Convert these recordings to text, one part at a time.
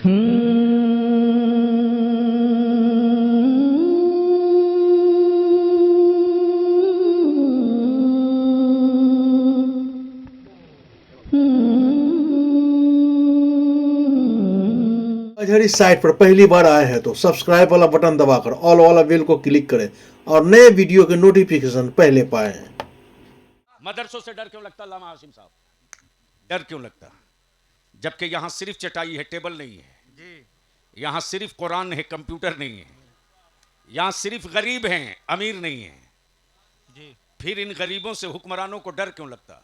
अगर इस साइट पर पहली बार आए हैं तो सब्सक्राइब वाला बटन दबाकर ऑल वाला बेल को क्लिक करें और नए वीडियो के नोटिफिकेशन पहले पाएं। मदरसों से डर क्यों लगता अल्लामा हाशिम साहब? डर क्यों लगता? जबकि यहां सिर्फ चटाई है, टेबल नहीं है जी। यहां सिर्फ कुरान है, कंप्यूटर नहीं है। यहां सिर्फ गरीब हैं, अमीर नहीं है जी। फिर इन गरीबों से हुक्मरानों को डर क्यों लगता?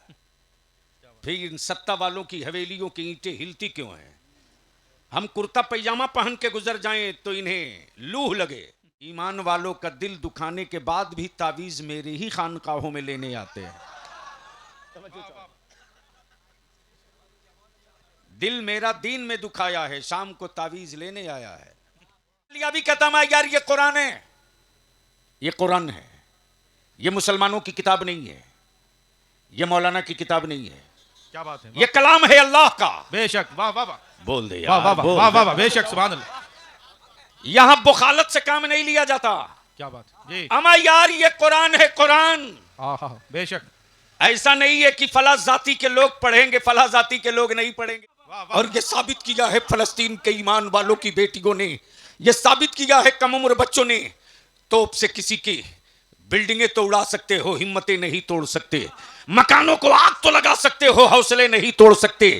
फिर इन सत्ता वालों की हवेलियों की ईंटें हिलती क्यों हैं? हम कुर्ता पैजामा पहन के गुजर जाएं तो इन्हें लूह लगे। ईमान वालों का दिल दुखाने के बाद भी तावीज मेरे ही खानकाहों में लेने आते हैं। दिल मेरा दीन में दुखाया है, शाम को तावीज लेने आया है। लिया भी कहता मैं यार ये कुरान है, ये कुरान है, ये मुसलमानों की किताब नहीं है, ये मौलाना की किताब नहीं है। क्या बात है, ये कलाम है अल्लाह का। बेशक, वाह वाह वाह, बोल दे यार, वाह वाह वाह वाह वाह, बेशक, सुभान अल्लाह। यहां बुखालत से काम नहीं लिया जाता। क्या बात जी। अमा यार ये कुरान है, कुरान। बेशक, ऐसा नहीं है कि फला जाति के लोग पढ़ेंगे, फला जाति के लोग नहीं पढ़ेंगे। और ये साबित किया है फलस्तीन के ईमान वालों की बेटियों ने, ये साबित किया है कम उम्र बच्चों ने। तोप से किसी की बिल्डिंगें तो उड़ा सकते हो, हिम्मतें नहीं तोड़ सकते। मकानों को आग तो लगा सकते हो, हौसले नहीं तोड़ सकते।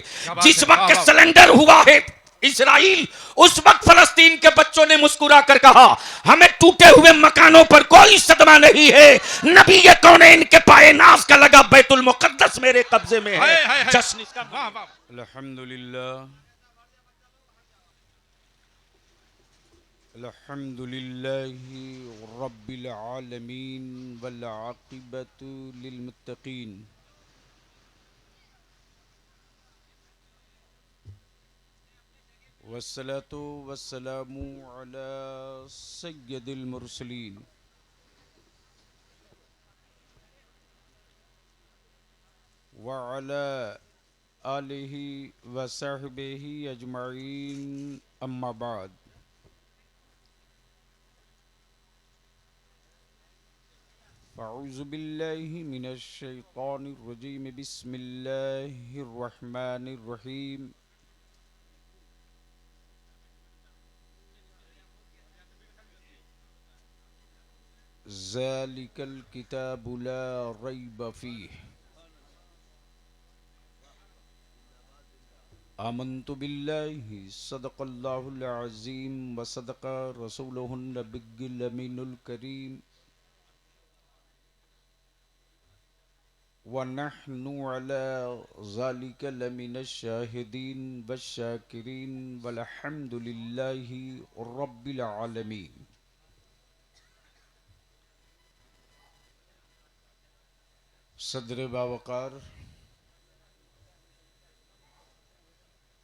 जिस वक्त सिलेंडर हुआ है इजराइल, उस वक्त फलस्तीन के बच्चों ने मुस्कुरा कर कहा हमें टूटे हुए मकानों पर कोई सदमा नहीं है। नबी ये कौनैन के पाए नाज का लगा बैतुल मुकद्दस मेरे कब्जे में है। जश्न इसका। अल्हम्दुलिल्लाह, अल्हम्दुलिल्लाहि रब्बिल आलमीन वल आक़िबतु लिल मुत्तक़ीन। वस्सलातु वस्सलामु अला सय्यदिल मुरसलीन व अला आलिहि व सहबिहि अजमईन, अम्मा बाद। अऊज़ु बिल्लाहि मिनश शैतानिर रजीम, बिस्मिल्लाहिर रहमानिर रहीम। ज़ालिकल किताबु ला रैब फ़ीह, आमन्तु बिल्लाहि सदक़ल्लाहुल अज़ीम व सदक़ रसूलुहुन नबिय्युल अमीनुल करीम व नहनु अला ज़ालिका लमिनश शाहिदीन वश्शाकिरीन वल्हम्दुलिल्लाहि रब्बिल आलमीन। सदर बावकार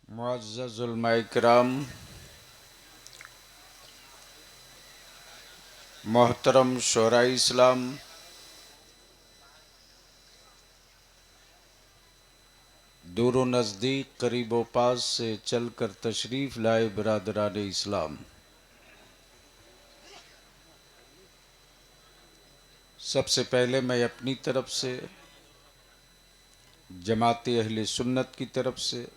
मुअज़्ज़ज़ उलमा इकराम, मोहतरम शोराए इस्लाम, दूर व नज़दीक, करीब व पास से चलकर तशरीफ़ लाए बिरादरान इस्लाम, सबसे पहले मैं अपनी तरफ से, जमात अहले सुन्नत की तरफ से,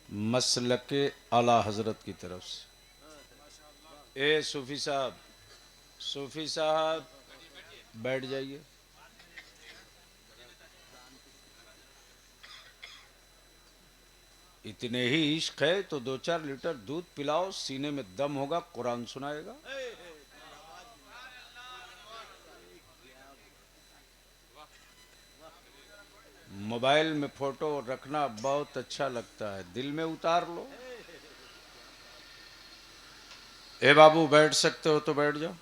मसलके आला हज़रत की तरफ से। ए सूफ़ी साहब, सूफ़ी साहब बैठ जाइए। इतने ही इश्क है तो 2-4 लीटर दूध पिलाओ, सीने में दम होगा, कुरान सुनाएगा। मोबाइल में फोटो रखना बहुत अच्छा लगता है, दिल में उतार लो। ए बाबू बैठ सकते हो तो बैठ जाओ।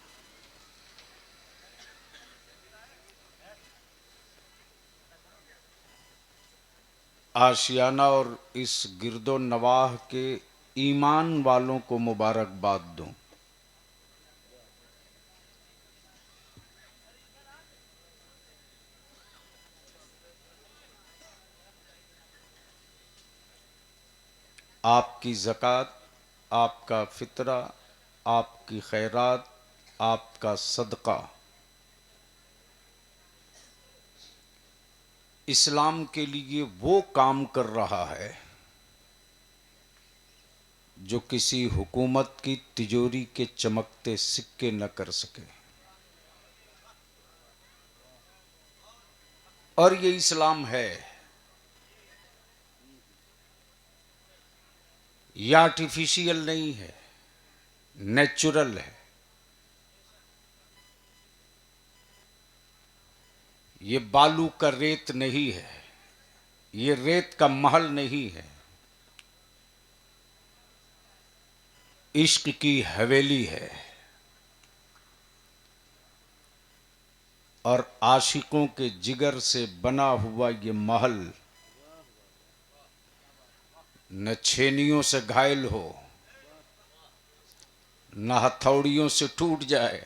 आशियाना और इस गिरदो नवाह के ईमान वालों को मुबारकबाद दूं। आपकी ज़कात, आपका फितरा, आपकी खैरात, आपका सदका इस्लाम के लिए वो काम कर रहा है जो किसी हुकूमत की तिजोरी के चमकते सिक्के न कर सके। और ये इस्लाम है। यह आर्टिफिशियल नहीं है, नेचुरल है। ये बालू का रेत नहीं है, ये रेत का महल नहीं है, इश्क की हवेली है। और आशिकों के जिगर से बना हुआ ये महल न छेनियों से घायल हो, न हथौड़ियों से टूट जाए,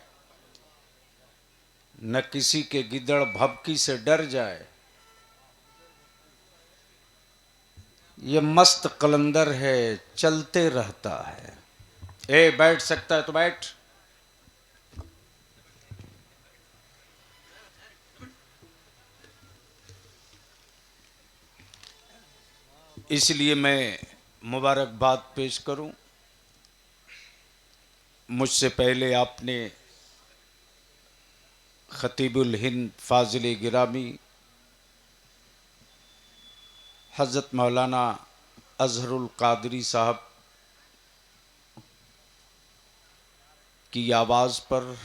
न किसी के गिदड़ भभकी से डर जाए। ये मस्त कलंदर है, चलते रहता है। ए बैठ सकता है तो बैठ। इसलिए मैं मुबारकबाद पेश करूं। मुझसे पहले आपने खतीबुल हिंद फाजिल गिरामी हज़रत मौलाना अजहरुल कादरी साहब की आवाज़ पर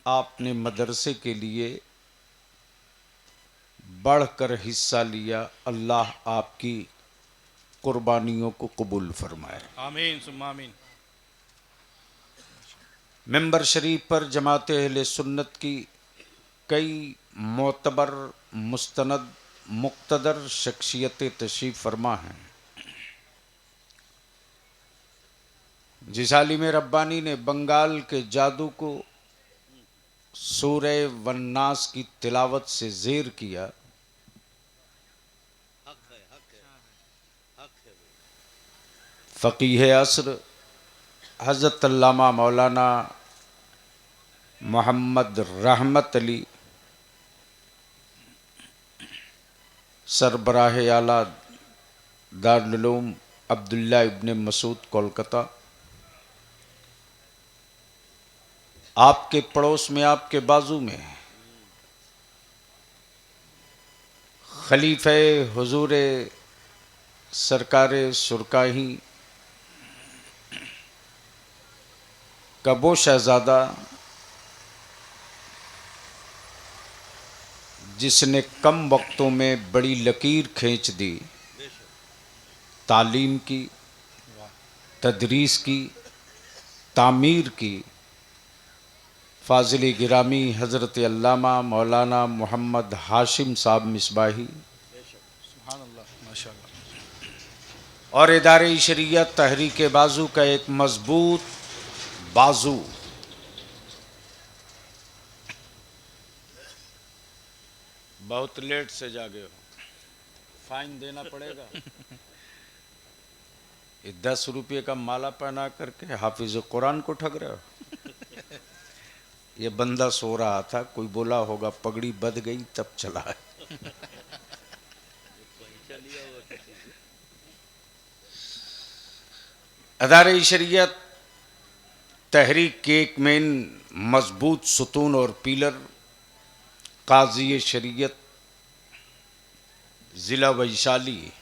आपने मदरसे के लिए बढ़कर हिस्सा लिया। अल्लाह आपकी कुर्बानियों को कबूल फरमाए। आमीन सुम्मा आमीन। मेंबर शरीफ पर जमात अहले सुन्नत की कई मोतबर मुस्तनद मुक्तदर शख्सियतें तशरीफ फरमा हैं। जिस आलिम रब्बानी ने बंगाल के जादू को सूरह वन्नास की तिलावत से ज़ेर किया, फ़कीह असर हज़रत अल्लामा मौलाना मोहम्मद रहमत अली सरबराह आला दारुल उलूम अब्दुल्ला इब्न मसूद कोलकाता, आपके पड़ोस में, आपके बाजू में खलीफे हुजूर सरकारे सुरकाही कबो शहजादा, जिसने कम वक्तों में बड़ी लकीर खींच दी, तालीम की, तदरीस की, तामीर की, फाजिल गिरामी हज़रत अल्लामा मौलाना मोहम्मद हाशिम साहब मिसबाही सुभान अल्लाह माशाअल्लाह। और इदारे शरीयत तहरीक बाजू का एक मजबूत बाजू, बहुत लेट से जागे हो, फाइन देना पड़ेगा। ये 10 रुपये का माला पहना करके हाफिज कुरान को ठग रहे हो। ये बंदा सो रहा था, कोई बोला होगा पगड़ी बध गई तब चला है। अदारे शरीयत तहरीक के एक मेन मजबूत सुतून और पिलर काजी शरीयत ज़िला वैशाली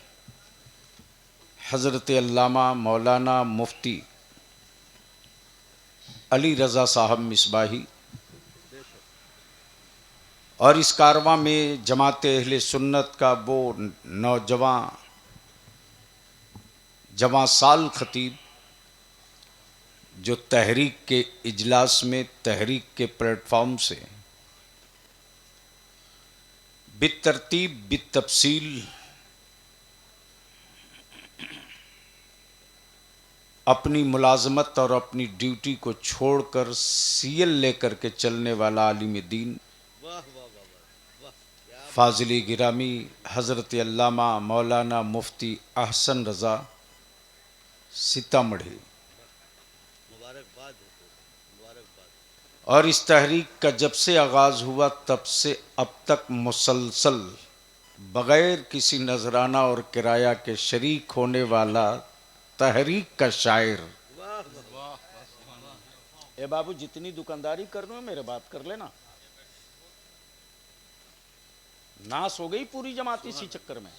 हज़रत अल्लामा मौलाना मुफ्ती अली रज़ा साहब मिसबाही, और इस कारवां में जमात अहले सुन्नत का वो नौजवान जवां साल खतीब जो तहरीक के इजलास में, तहरीक के प्लेटफॉर्म से बितरतीब बितफसील अपनी मुलाजमत और अपनी ड्यूटी को छोड़कर सीएल लेकर के चलने वाला आलिम दीन फाजिल गिरामी हज़रत अल्लामा मौलाना मुफ्ती अहसन रज़ा सीतामढ़ी। और इस तहरीक का जब से आगाज हुआ तब से अब तक मुसलसल बगैर किसी नजराना और किराया के शरीक होने वाला तहरीक का शायर। ए बाबू, जितनी दुकानदारी कर रहे हो मेरे बात कर लेना। नाश हो गई पूरी जमात इसी चक्कर में।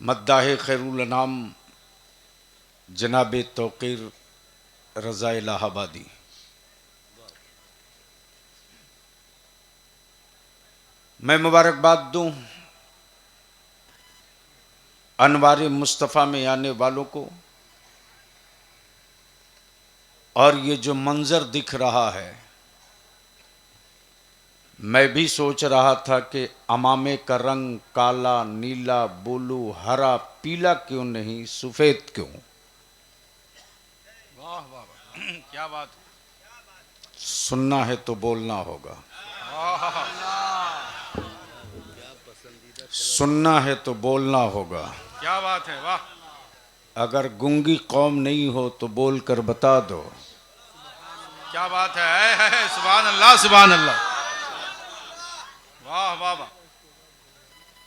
मद्दाहे खैरुल अनाम जनाबे तौकीर रजा इलाहाबादी। मैं मुबारकबाद दूं अनवार मुस्तफ़ा में आने वालों को। और ये जो मंजर दिख रहा है, मैं भी सोच रहा था कि अमामे का रंग काला, नीला, ब्लू, हरा, पीला क्यों नहीं, सफेद क्यों। वाह वाह वाह, क्या बात। सुनना है तो बोलना होगा, सुनना है तो बोलना होगा। क्या बात है, वाह। अगर गूंगी कौम नहीं हो तो बोलकर बता दो। क्या बात है, सुभान अल्लाह सुभान अल्लाह, वाह वाह वाह।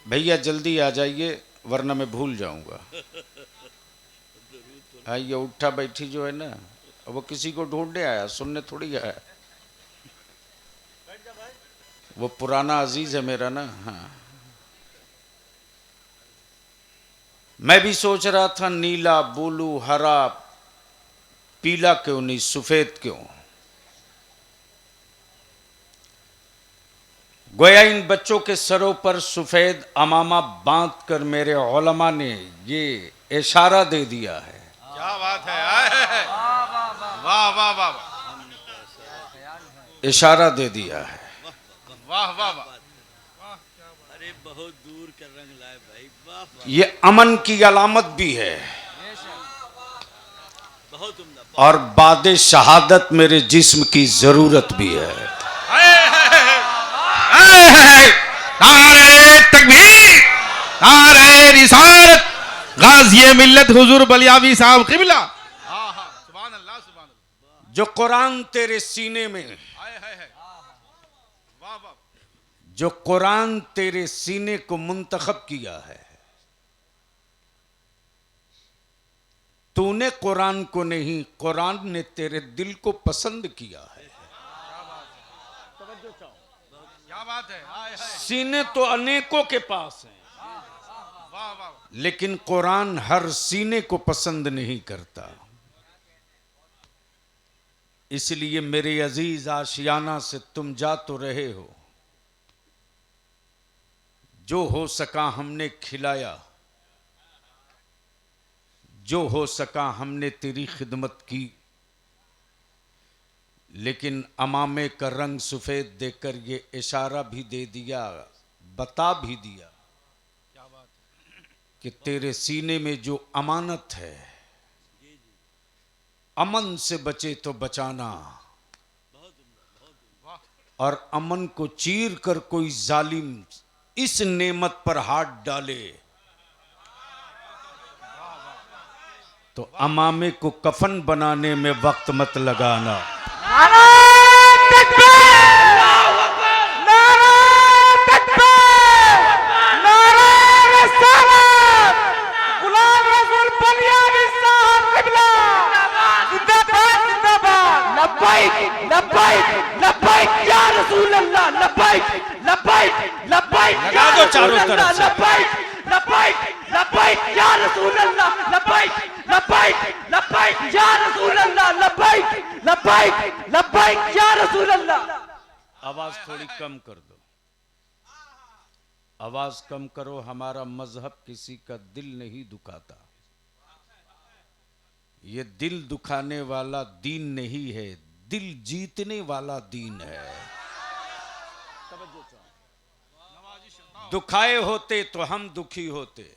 भैया जल्दी आ जाइए वरना मैं भूल जाऊंगा। ये उठा बैठी जो है ना, वो किसी को ढूंढने आया, सुनने थोड़ी आया। वो पुराना अजीज है मेरा ना। हाँ, मैं भी सोच रहा था नीला, ब्लू, हरा, पीला क्यों नहीं, सफेद क्यों। गोया इन बच्चों के सरों पर सफेद अमामा बांध कर मेरे उलमा ने ये इशारा दे दिया है। क्या बात है, वाह वाह वाह, इशारा दे दिया है। वाह वाह वाह। अरे बहुत दूर का रंग लाए भाई, वाह। ये अमन की अलामत भी है बहुत उम्दा। और बादे शहादत मेरे जिस्म की जरूरत भी है। नारे तकबीर, नारे रिसालत, गाज़िए मिल्लत हुजूर बलियावी साहब क़िबला। सुभान अल्लाह सुभान अल्लाह। जो कुरान तेरे सीने में, वाह वाह। जो कुरान तेरे सीने को मुंतखब किया है, तूने कुरान को नहीं, कुरान ने तेरे दिल को पसंद किया है। क्या बात है, सीने तो अनेकों के पास हैं, वाह वाह। लेकिन कुरान हर सीने को पसंद नहीं करता। इसलिए मेरे अजीज आशियाना से तुम जा तो रहे हो, जो हो सका हमने खिलाया, जो हो सका हमने तेरी खिदमत की। लेकिन अमामे का रंग सफेद देकर ये इशारा भी दे दिया, बता भी दिया कि तेरे सीने में जो अमानत है, अमन से बचे तो बचाना, और अमन को चीर कर कोई जालिम इस नेमत पर हाथ डाले तो अमामे को कफन बनाने में वक्त मत लगाना। लगा दो चारों तरफ से। आवाज थोड़ी कम कर दो, आवाज कम करो। हमारा मजहब किसी का दिल नहीं दुखाता। ये दिल दुखाने वाला दीन नहीं है, दिल जीतने वाला दीन है। दुखाए होते तो हम दुखी होते,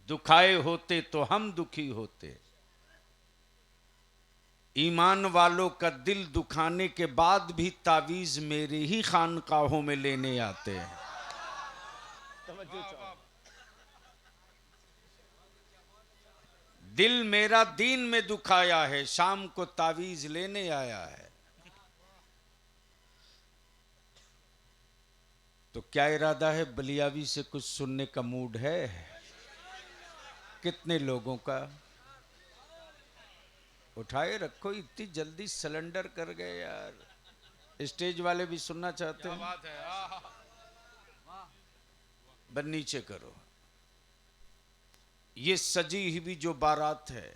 दुखाए होते तो हम दुखी होते। ईमान वालों का दिल दुखाने के बाद भी तावीज मेरे ही खानकाहों में लेने आते हैं। दिल मेरा दीन में दुखाया है, शाम को तावीज लेने आया है। तो क्या इरादा है, बलियावी से कुछ सुनने का मूड है? कितने लोगों का? उठाए रखो, इतनी जल्दी सिलेंडर कर गए यार। स्टेज वाले भी सुनना चाहते हैं? बात है। बस नीचे करो। ये सजी हुई जो बारात है,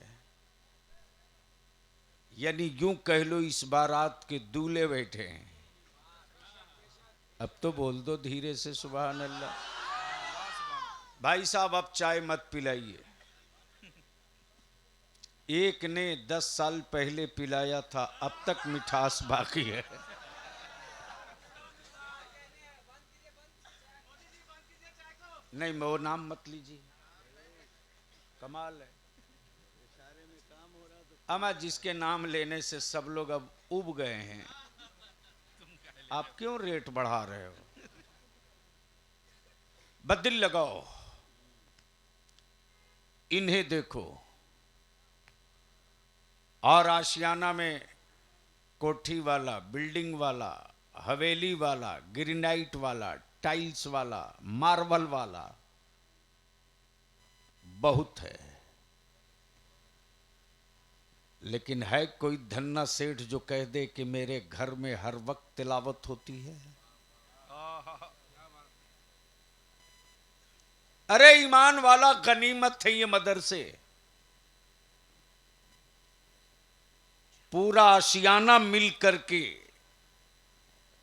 यानी यूं कह लो इस बारात के दूल्हे बैठे हैं। अब तो बोल दो धीरे से, सुभान अल्लाह। भाई साहब अब चाय मत पिलाइए। एक ने 10 साल पहले पिलाया था, अब तक मिठास बाकी है। नहीं, वो नाम मत लीजिए, कमाल है। अमा जिसके नाम लेने से सब लोग अब उब गए हैं, आप क्यों रेट बढ़ा रहे हो? बदल लगाओ, इन्हें देखो। और आशियाना में कोठी वाला, बिल्डिंग वाला, हवेली वाला, ग्रेनाइट वाला, टाइल्स वाला, मार्बल वाला बहुत है। लेकिन है कोई धन्ना सेठ जो कह दे कि मेरे घर में हर वक्त तिलावत होती है? अरे ईमान वाला, गनीमत है ये मदरसे। पूरा आशियाना मिल करके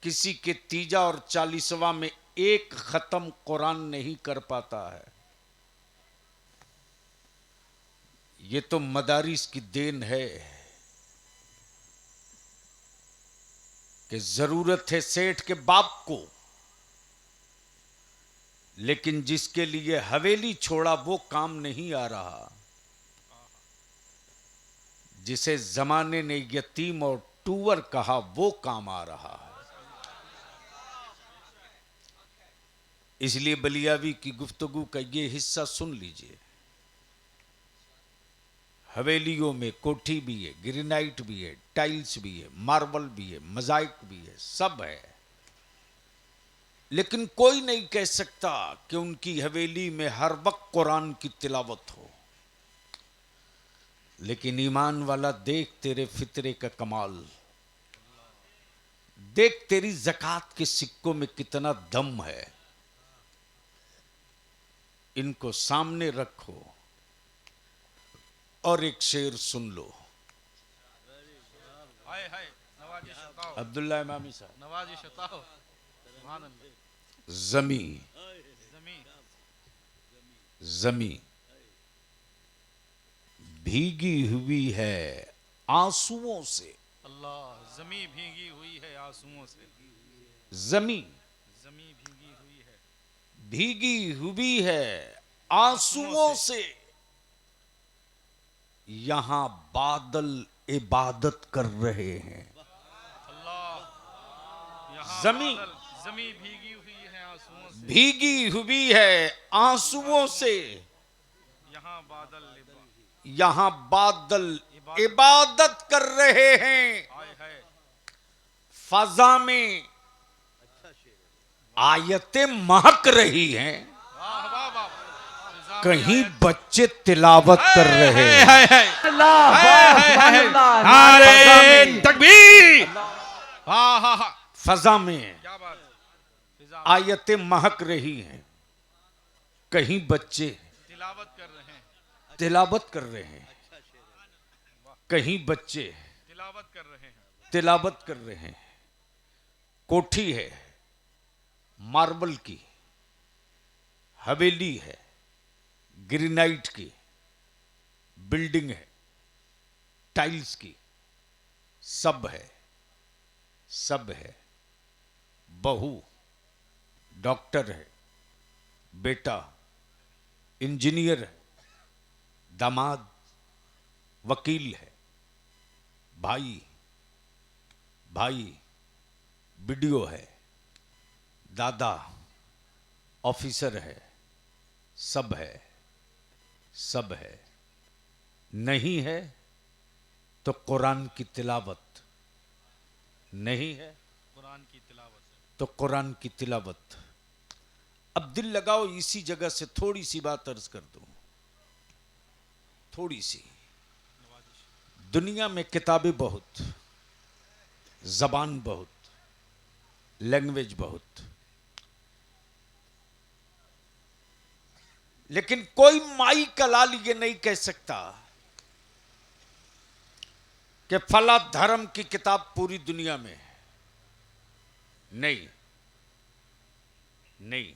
किसी के तीजा और 40वां में एक खत्म कुरान नहीं कर पाता है। ये तो मदारिस की देन है कि जरूरत है सेठ के बाप को, लेकिन जिसके लिए हवेली छोड़ा वो काम नहीं आ रहा। जिसे जमाने ने यतीम और टूवर कहा वो काम आ रहा है। इसलिए बलियावी की गुफ्तगू का ये हिस्सा सुन लीजिए। हवेलियों में कोठी भी है, ग्रेनाइट भी है, टाइल्स भी है, मार्बल भी है, मोज़ाइक भी है, सब है। लेकिन कोई नहीं कह सकता कि उनकी हवेली में हर वक्त कुरान की तिलावत हो। लेकिन ईमान वाला, देख तेरे फितरे का कमाल, देख तेरी ज़कात के सिक्कों में कितना दम है। इनको सामने रखो और एक शेर सुन लो। हाय हाय, नवाजी शताओ, अब्दुल्ला इमामी साहब। नवाजी शताओ, सुभान अल्लाह। जमी जमीन जमी भीगी हुई है आंसुओं से। अल्लाह, जमी भीगी हुई है आंसुओं से। जमी जमी भीगी हुई है, भीगी हुई है आंसुओं से। यहां बादल इबादत कर रहे हैं। अल्लाह। यहाँ जमी जमी भीगी हुई है आंसुओं से। भीगी हुई है आंसुओं से। यहाँ बादल यहां बादल इबादत कर रहे हैं। हाय हाय, फजा में आयतें महक रही हैं। वाह वाह वाह। कहीं बच्चे तिलावत कर रहे हैं। अरे तकबीर, हाँ हाँ हाँ, फजा में क्या बात। फिजा आयतें महक रही हैं। कहीं बच्चे तिलावत कर रहे हैं, तिलावत कर रहे हैं। कहीं बच्चे तिलावत कर रहे हैं। तिलावत कर रहे हैं। कोठी है मार्बल की, हवेली है ग्रेनाइट की, बिल्डिंग है टाइल्स की, सब है, सब है। बहू डॉक्टर है, बेटा इंजीनियर है, दामाद वकील है, भाई भाई बीडीओ है, दादा ऑफिसर है, सब है, सब है, नहीं है तो कुरान की तिलावत, नहीं है कुरान की तिलावत, तो कुरान की तिलावत। अब दिल लगाओ, इसी जगह से थोड़ी सी बात अर्ज कर दूं, थोड़ी सी। दुनिया में किताबें बहुत, जबान बहुत, लैंग्वेज बहुत, लेकिन कोई माई का लाल ये नहीं कह सकता कि फला धर्म की किताब पूरी दुनिया में है। नहीं, नहीं।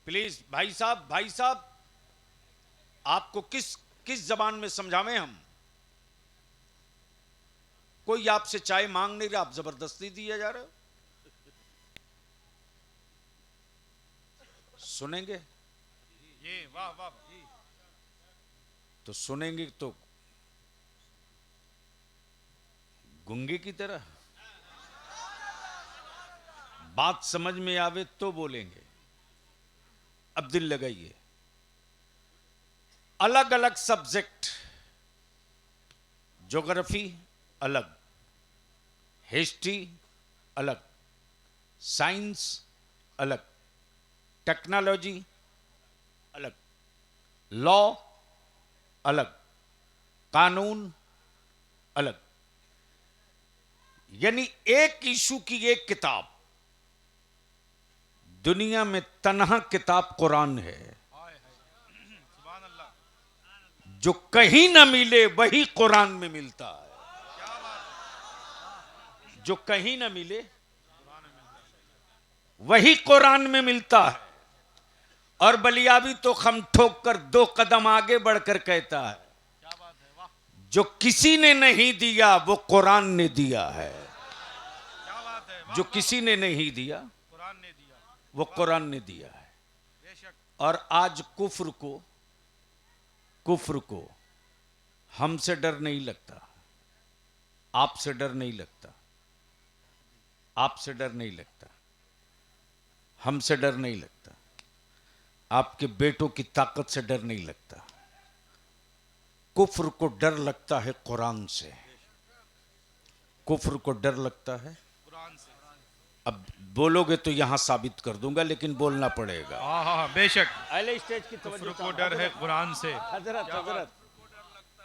प्लीज भाई साहब, आपको किस जबान में समझावें हम? कोई आपसे चाय मांग नहीं रहा, आप जबरदस्ती दिए जा रहे हो। सुनेंगे ये वाह वाह, तो सुनेंगे तो गूंगे की तरह, बात समझ में आवे तो बोलेंगे। अब दिल लगाइए, अलग अलग सब्जेक्ट, ज्योग्राफी अलग, हिस्ट्री अलग, साइंस अलग, टेक्नोलॉजी अलग, लॉ अलग, कानून अलग, यानी एक इशू की एक किताब। दुनिया में तन्हा किताब कुरान है, सुभान अल्लाह। जो कहीं ना मिले वही कुरान में मिलता है, जो कहीं ना मिले वही कुरान में मिलता है। और बलियाबी तो खम ठोक कर 2 कदम आगे बढ़कर कहता है, जो किसी ने नहीं दिया वो कुरान ने दिया है, क्या बात है, जो किसी ने नहीं दिया कुरान ने दिया, वो कुरान ने दिया है। बेशक। और आज कुफ्र को हमसे डर नहीं लगता, आपसे डर नहीं लगता, आपसे डर नहीं लगता, हमसे डर नहीं लगता, आपके बेटों की ताकत से डर नहीं लगता। कुफ्र को डर लगता है कुरान से, कुफ्र को डर लगता है कुरान से। अब बोलोगे तो यहां साबित कर दूंगा, लेकिन बोलना पड़ेगा। हाँ हाँ बेशक, अहले स्टेज की कुफ्र को डर है कुरान से।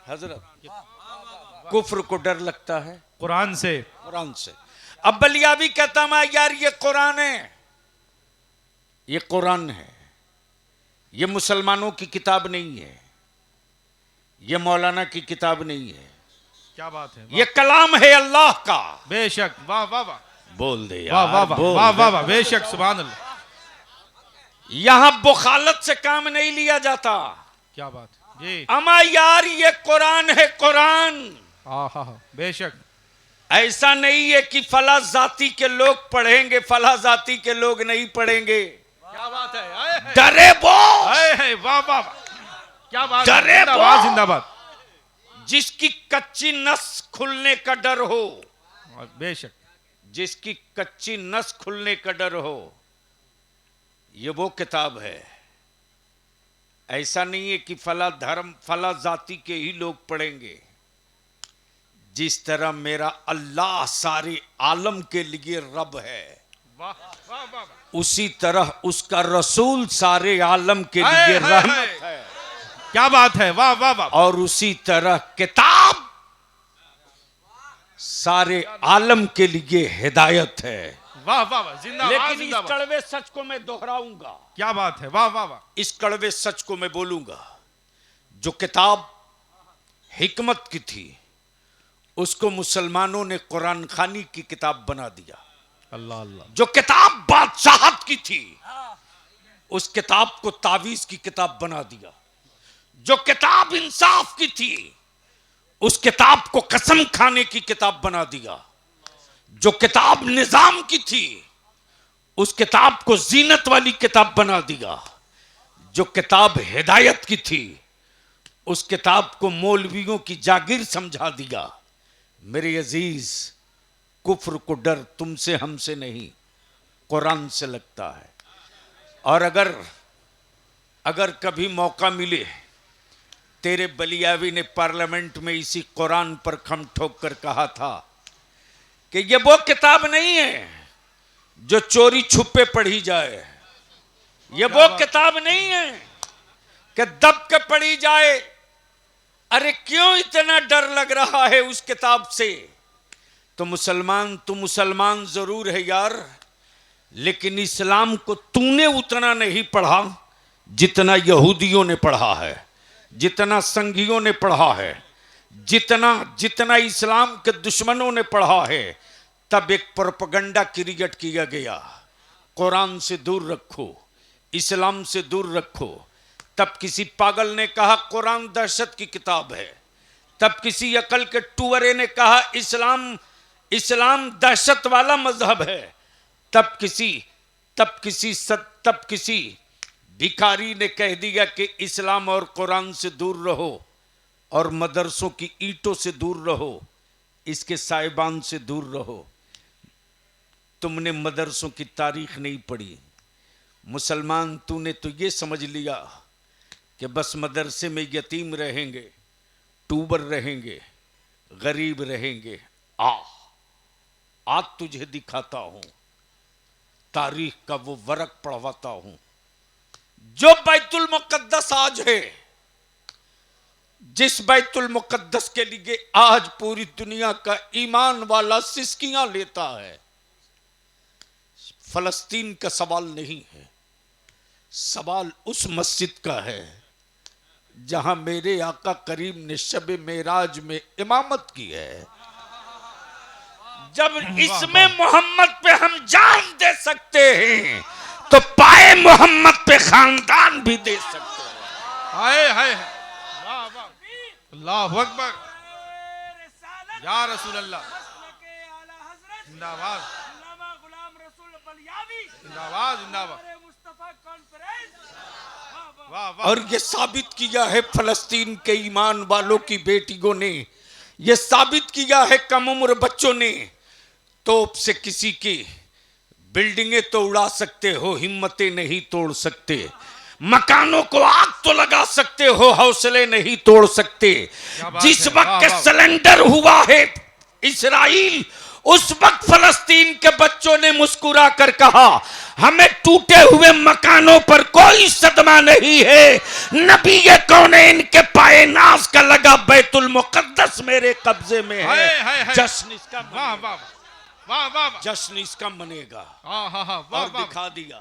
हजरत कुफ्र को डर लगता है कुरान से। कुरान से। अब बलियाबी कहता मैं यार ये कुरान है, ये कुरान है, ये मुसलमानों की किताब नहीं है, ये मौलाना की किताब नहीं है, क्या बात है, ये कलाम है अल्लाह का। बेशक, वाह वाह वाह, बोल दे यार, वाह वाह वाह, बोल वाह दे। वाह वाह, बेशक, सुभान अल्लाह। यहां बुखालत से काम नहीं लिया जाता। क्या बात जी, अमा यार ये कुरान है, कुरान। हाँ हाँ हाँ, बेशक। ऐसा नहीं है कि फला जाति के लोग पढ़ेंगे, फला जाति के लोग नहीं पढ़ेंगे। क्या बात है, आए है, डरे वो, आए है, वाह वाह वाह, क्या बात है, डरे जिंदाबाद वो। जिंदाबाद। जिसकी कच्ची नस खुलने का डर हो, बेशक, जिसकी कच्ची नस खुलने का डर हो, ये वो किताब है। ऐसा नहीं है कि फला धर्म फला जाति के ही लोग पढ़ेंगे। जिस तरह मेरा अल्लाह सारे आलम के लिए रब है, वाह वाह वाह, उसी तरह उसका रसूल सारे आलम के हाय, लिए हाय, रहमत हाय। है। क्या बात है, वाह वाह वाह, और उसी तरह किताब सारे आलम के लिए हिदायत है। वाह वाह वाह, जिंदाबाद लेकिन इस जिंदाबाद। कड़वे सच को मैं दोहराऊंगा, क्या बात है, वाह वाह वाह, इस कड़वे सच को मैं बोलूंगा। जो किताब हिकमत की थी, उसको मुसलमानों ने कुरान खानी की किताब बना दिया। अल्लाह अल्लाह। जो किताब बादशाहत की थी, उस किताब को तावीज की किताब बना दिया। जो किताब इंसाफ की थी, उस किताब को कसम खाने की किताब बना दिया। जो किताब निजाम की थी, उस किताब को जीनत वाली किताब बना दिया। जो किताब हिदायत की थी, उस किताब को मौलवियों की जागीर समझा दिया। मेरे अजीज, कुफ्र को डर तुमसे हमसे नहीं, कुरान से लगता है। और अगर कभी मौका मिले, तेरे बलियावी ने पार्लियामेंट में इसी कुरान पर खम ठोक कर कहा था कि ये वो किताब नहीं है जो चोरी छुपे पढ़ी जाए, ये वो किताब नहीं है कि दब के पढ़ी जाए। अरे क्यों इतना डर लग रहा है उस किताब से? तो मुसलमान जरूर है यार, लेकिन इस्लाम को तूने उतना नहीं पढ़ा जितना यहूदियों ने पढ़ा है, जितना संघियों ने पढ़ा है, जितना इस्लाम के दुश्मनों ने पढ़ा है। तब एक प्रोपेगेंडा क्रिएट किया गया, कुरान से दूर रखो, इस्लाम से दूर रखो। तब किसी पागल ने कहा कुरान दहशत की किताब है, तब किसी अकल के टुअरे ने कहा इस्लाम दहशत वाला मजहब है, तब किसी भिखारी ने कह दिया कि इस्लाम और कुरान से दूर रहो और मदरसों की ईंटों से दूर रहो, इसके साहिबान से दूर रहो। तुमने मदरसों की तारीख नहीं पढ़ी। मुसलमान तूने तो ये समझ लिया कि बस मदरसे में यतीम रहेंगे, टूबर रहेंगे, गरीब रहेंगे। आज तुझे दिखाता हूं, तारीख का वो वर्क पढ़वाता हूं। जो बैतुल मुकद्दस आज है, जिस बैतुल मुकद्दस के लिए आज पूरी दुनिया का ईमान वाला सिसकियां लेता है, फलस्तीन का सवाल नहीं है, सवाल उस मस्जिद का है जहां मेरे आका करीम ने शब मेराज में इमामत की है। जब इसमें मोहम्मद पे हम जान दे सकते हैं तो पाए मोहम्मद पे खानदान भी दे सकते हैं। हाय हाय, वाह वाह, अल्लाहु अकबर, या रसूल अल्लाह, जिंदाबाद जिंदाबाद जिंदाबाद। वाह वाह। और ये साबित किया है फलस्तीन के ईमान वालों की बेटियों ने, ये साबित किया है कम उम्र बच्चों ने। तोप से किसी की बिल्डिंगें तो उड़ा सकते हो, हिम्मतें नहीं तोड़ सकते। मकानों को आग तो लगा सकते हो, हौसले नहीं तोड़ सकते। जिस वक्त सिलेंडर हुआ है इस्राइल, उस वक्त फलस्तीन के बच्चों ने मुस्कुरा कर कहा हमें टूटे हुए मकानों पर कोई सदमा नहीं है, नबी कौनैन के पाए नाज का लगा बैतुल मुकद्दस मेरे कब्जे में है। जश्न इसका वाह वाह वाह वाह, जश्न इसका मनेगा। और दिखा दिया।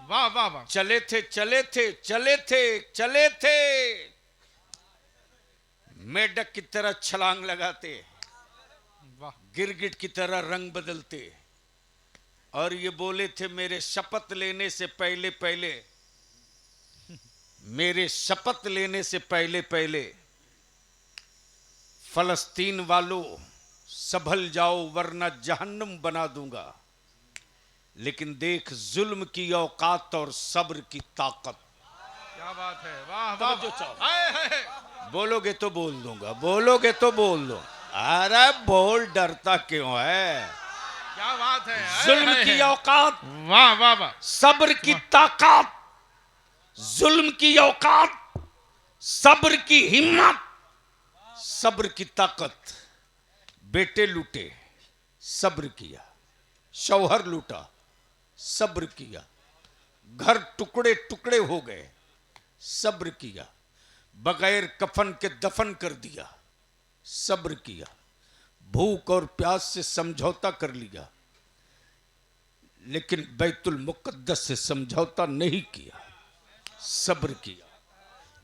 वाह वाह वाह। चले थे मेढक की तरह छलांग लगाते, गिरगिट की तरह रंग बदलते, और ये बोले थे मेरे शपथ लेने से पहले फलस्तीन वालों संभल जाओ वरना जहन्नम बना दूंगा। लेकिन देख जुल्म की औकात और सब्र की ताकत। क्या बात है, वाह वाह। जो चाहो बोलोगे तो बोल दूंगा, बोलोगे तो बोल दो। अरे बोल, डरता क्यों है? क्या बात है, जुल्म की औकात, वाह वाह वाह, सब्र की ताकत, जुल्म की औकात, सब्र की हिम्मत, सब्र की ताकत। बेटे लूटे, सब्र किया, शौहर लूटा, सब्र किया, घर टुकड़े टुकड़े हो गए, सब्र किया, बगैर कफन के दफन कर दिया, सब्र किया, भूख और प्यास से समझौता कर लिया, लेकिन बैतुल मुकद्दस से समझौता नहीं किया, सब्र किया।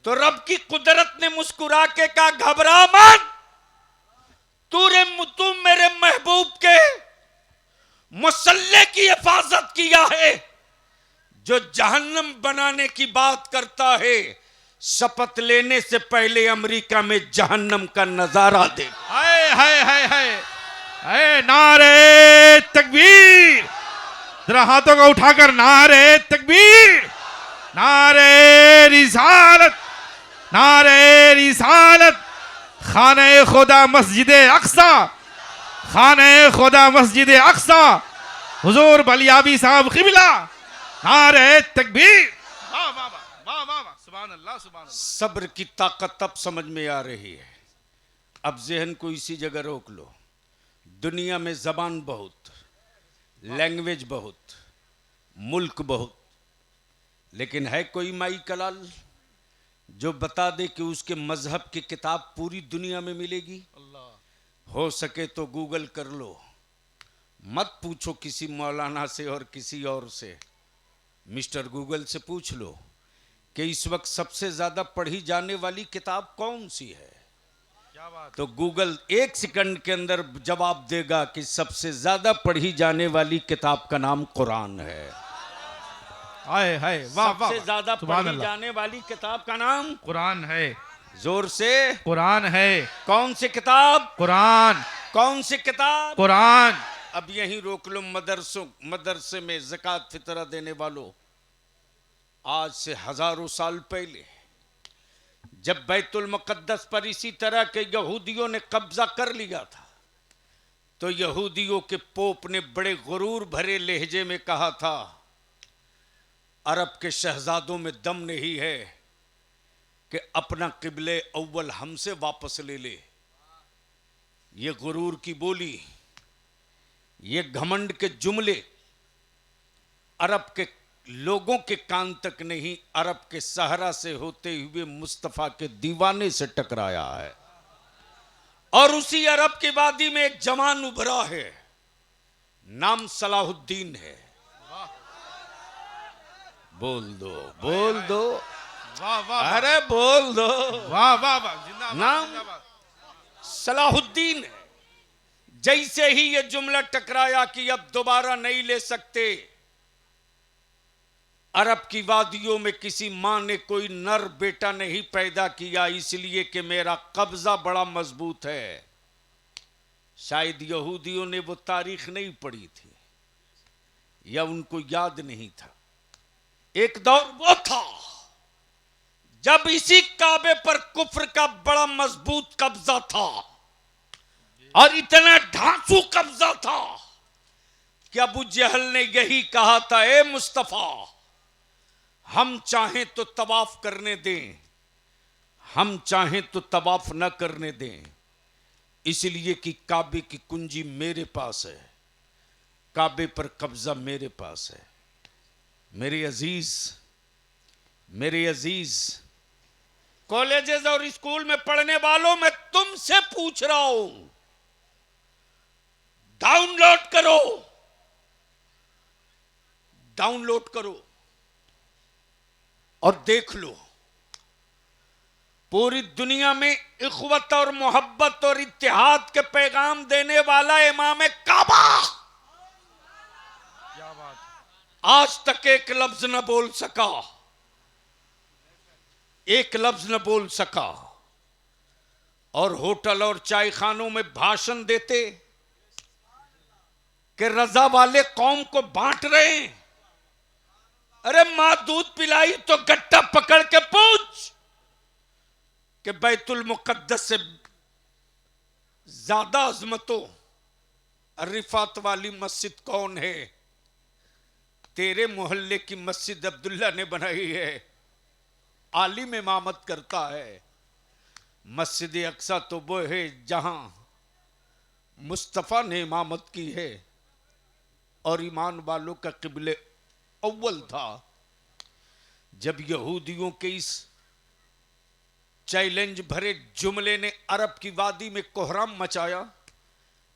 तो रब की कुदरत ने मुस्कुरा के कहा घबरा मत, तू मेरे महबूब के मुसल्ले की हिफाजत किया है। जो जहन्नम बनाने की बात करता है, शपथ लेने से पहले अमेरिका में जहन्नम का नजारा दे। हाय हाय हाय हाय हाय, नारे तकबीर, जरा हाथों को उठाकर नारे तकबीर, नारे रिसालत, नारे रिसालत। खाने खुदा मस्जिद अक्सा, खाने खुदा मस्जिद अक्सा, हुजूर बलियावी साहब क़िबला नारे तकबीर। वाह वाह वाह वाह वाह वाह, सुभान अल्लाह सुभान अल्लाह। सब्र की ताकत अब समझ में आ रही है। अब जहन को इसी जगह रोक लो। दुनिया में जबान बहुत, लैंग्वेज बहुत, मुल्क बहुत, लेकिन है कोई माई कलाल जो बता दे कि उसके मजहब की किताब पूरी दुनिया में मिलेगी? हो सके तो गूगल कर लो, मत पूछो किसी मौलाना से और किसी और से। मिस्टर गूगल से पूछ लो कि इस वक्त सबसे ज्यादा पढ़ी जाने वाली किताब कौन सी है। तो गूगल 1 सेकंड के अंदर जवाब देगा कि सबसे ज्यादा पढ़ी जाने वाली किताब का नाम कुरान है। हाय हाय वाह वाह, सबसे ज्यादा सुभान पढ़ी अल्लाह। जाने वाली किताब का नाम कुरान है, जोर से। कुरान है, कौन सी किताब? कुरान, कौन सी किताब? कुरान। अब यहीं रोक लो। मदरसे में ज़कात फितरा देने वालों, आज से हजारों साल पहले जब बैतुल मुक़द्दस पर इसी तरह के यहूदियों ने कब्जा कर लिया था, तो यहूदियों के पोप ने बड़े गुरूर भरे लहजे में कहा था, अरब के शहजादों में दम नहीं है कि अपना किबले अव्वल हमसे वापस ले ले। ये गुरूर की बोली, ये घमंड के जुमले अरब के लोगों के कान तक नहीं, अरब के सहरा से होते हुए मुस्तफा के दीवाने से टकराया है। और उसी अरब की वादी में एक जवान उभरा है, नाम सलाहुद्दीन है। बोल दो, बोल दो, वाह वाह, अरे बोल दो। वाह वाह वाह, जिंदाबाद नाम जिंदाबाद। सलाहुद्दीन है। जैसे ही ये जुमला टकराया कि अब दोबारा नहीं ले सकते, अरब की वादियों में किसी मां ने कोई नर बेटा नहीं पैदा किया, इसलिए कि मेरा कब्जा बड़ा मजबूत है। शायद यहूदियों ने वो तारीख नहीं पढ़ी थी या उनको याद नहीं था। एक दौर वो था जब इसी काबे पर कुफ्र का बड़ा मजबूत कब्जा था, और इतना ढांसू कब्जा था कि अबू जहल ने यही कहा था, ए मुस्तफा, हम चाहें तो तवाफ करने दें, हम चाहें तो तवाफ न करने दें, इसलिए कि काबे की कुंजी मेरे पास है, काबे पर कब्जा मेरे पास है। मेरे अजीज कॉलेजेस और स्कूल में पढ़ने वालों, मैं तुमसे पूछ रहा हूं, डाउनलोड करो और देख लो। पूरी दुनिया में इख्वत और मोहब्बत और इत्तेहाद के पैगाम देने वाला इमाम काबा आज तक एक लफ्ज न बोल सका, एक लफ्ज न बोल सका। और होटल और चाय खानों में भाषण देते कि रजा वाले कौम को बांट रहे हैं। अरे मां दूध पिलाई तो गट्टा पकड़ के पूछ कि बैतुल मुक़द्दस से ज्यादा अजमतों रिफात वाली मस्जिद कौन है? तेरे मोहल्ले की मस्जिद अब्दुल्ला ने बनाई है, आलिम इमामत करता है। मस्जिद अक्सा तो वो है जहां मुस्तफा ने इमामत की है और ईमान वालों का किबले अव्वल था। जब यहूदियों के इस चैलेंज भरे जुमले ने अरब की वादी में कोहराम मचाया,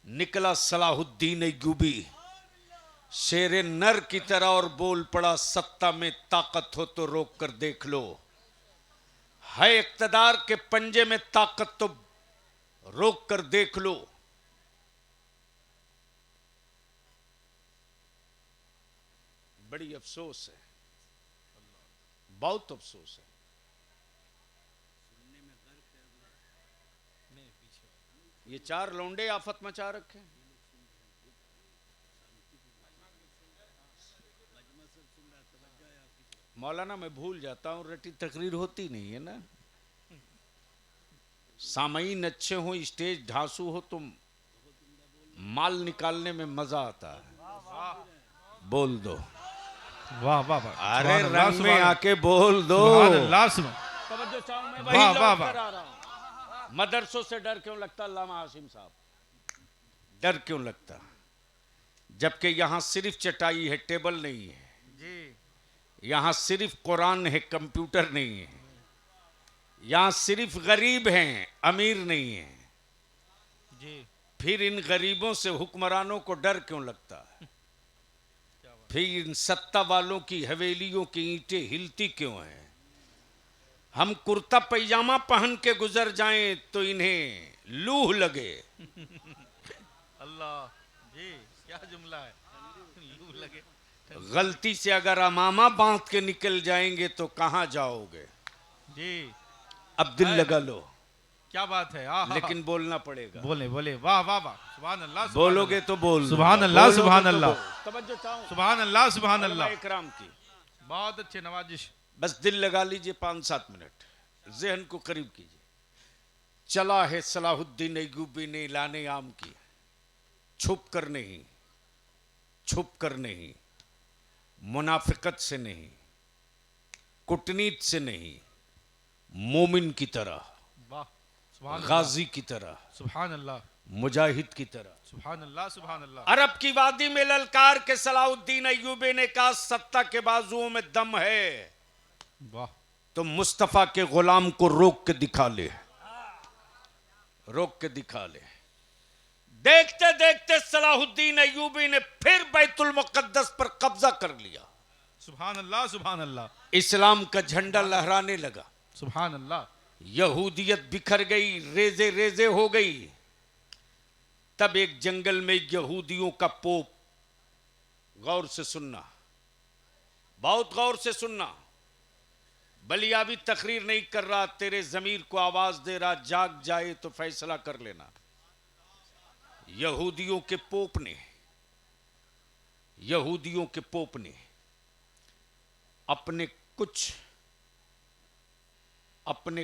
निकला सलाहुद्दीन अय्यूबी शेरे नर की तरह और बोल पड़ा, सत्ता में ताकत हो तो रोक कर देख लो, है इक्तदार के पंजे में ताकत तो रोक कर देख लो। बड़ी अफसोस है, बहुत अफसोस है। ये 4 लौंडे आफत मचा रखे हैं। मौलाना मैं भूल जाता हूं, रटी तकरीर होती नहीं है ना। सामईन अच्छे हो, स्टेज ढांसू हो तो माल निकालने में मजा आता है। बोल दो, वाह वाह वाह, अरे सुभान अल्लाह, रंग में सुभान आके बोल दो। सुभान अल्लाह, सुभान तवज्जो चाहूं मैं, वाह, वही वाह, लौट वाह। कर आ रहा हूं। मदरसों से डर क्यों लगता अल्लामा हाशिम साहब? डर क्यों लगता? जबकि यहां सिर्फ चटाई है, टेबल नहीं है। यहां सिर्फ कुरान है, कंप्यूटर नहीं है। यहां सिर्फ गरीब हैं, अमीर नहीं है। जी। फिर इन गरीबों से हुक्मरानों को डर क्यों लगता है? फिर इन सत्ता वालों की हवेलियों की ईंटें हिलती क्यों हैं? हम कुर्ता पैजामा पहन के गुजर जाएं तो इन्हें लूह लगे। अल्लाह जी, क्या जुमला है, लू लगे। गलती से अगर अमामा बांध के निकल जाएंगे तो कहां जाओगे? जी, अब दिल लगा लो, क्या बात है। आहा, लेकिन बोलना पड़ेगा। बोले बोले, वाह वाह वाह, सुभान अल्लाह, सुभान बोलोगे अल्लाह। तो बोल, सुभान अल्लाह, बोलोगे सुभान तो अल्लाह। बोल। तवज्जो चाहूं सुभान अल्लाह, सुभान अल्लाह। इकराम की, बहुत अच्छे, नवाजिश। बस दिल लगा लीजिए 5-7 मिनट, जहन को करीब कीजिए। चला है सलाहुद्दीन अय्यूबी ने लाने आम की, छुप कर नहीं, छुप कर नहीं, मुनाफिकत से नहीं, कुटनीत से नहीं, मोमिन की तरह, वाह, सुभान अल्लाह, गाजी की तरह, सुभान अल्लाह, मुजाहिद की तरह। सुभान अल्लाह, सुभान अल्लाह। अरब की वादी में ललकार के सलाहुद्दीन अय्यूबी ने कहा, सत्ता के बाजुओं में दम है वाह, तो मुस्तफा के गुलाम को रोक के दिखा ले, रोक के दिखा ले। देखते देखते सलाहुद्दीन अय्यूबी ने फिर बैतुल मुकद्दस पर कब्जा कर लिया। सुभान अल्लाह, सुभान अल्लाह, इस्लाम का झंडा लहराने लगा। सुभान अल्लाह। यहूदियत बिखर गई, रेजे रेजे हो गई। तब एक जंगल में यहूदियों का पोप, गौर से सुनना, बहुत गौर से सुनना, बलियाबी तकरीर नहीं कर रहा, तेरे जमीर को आवाज दे रहा, जाग जाए तो फैसला कर लेना। यहूदियों के पोप ने, यहूदियों के पोप ने अपने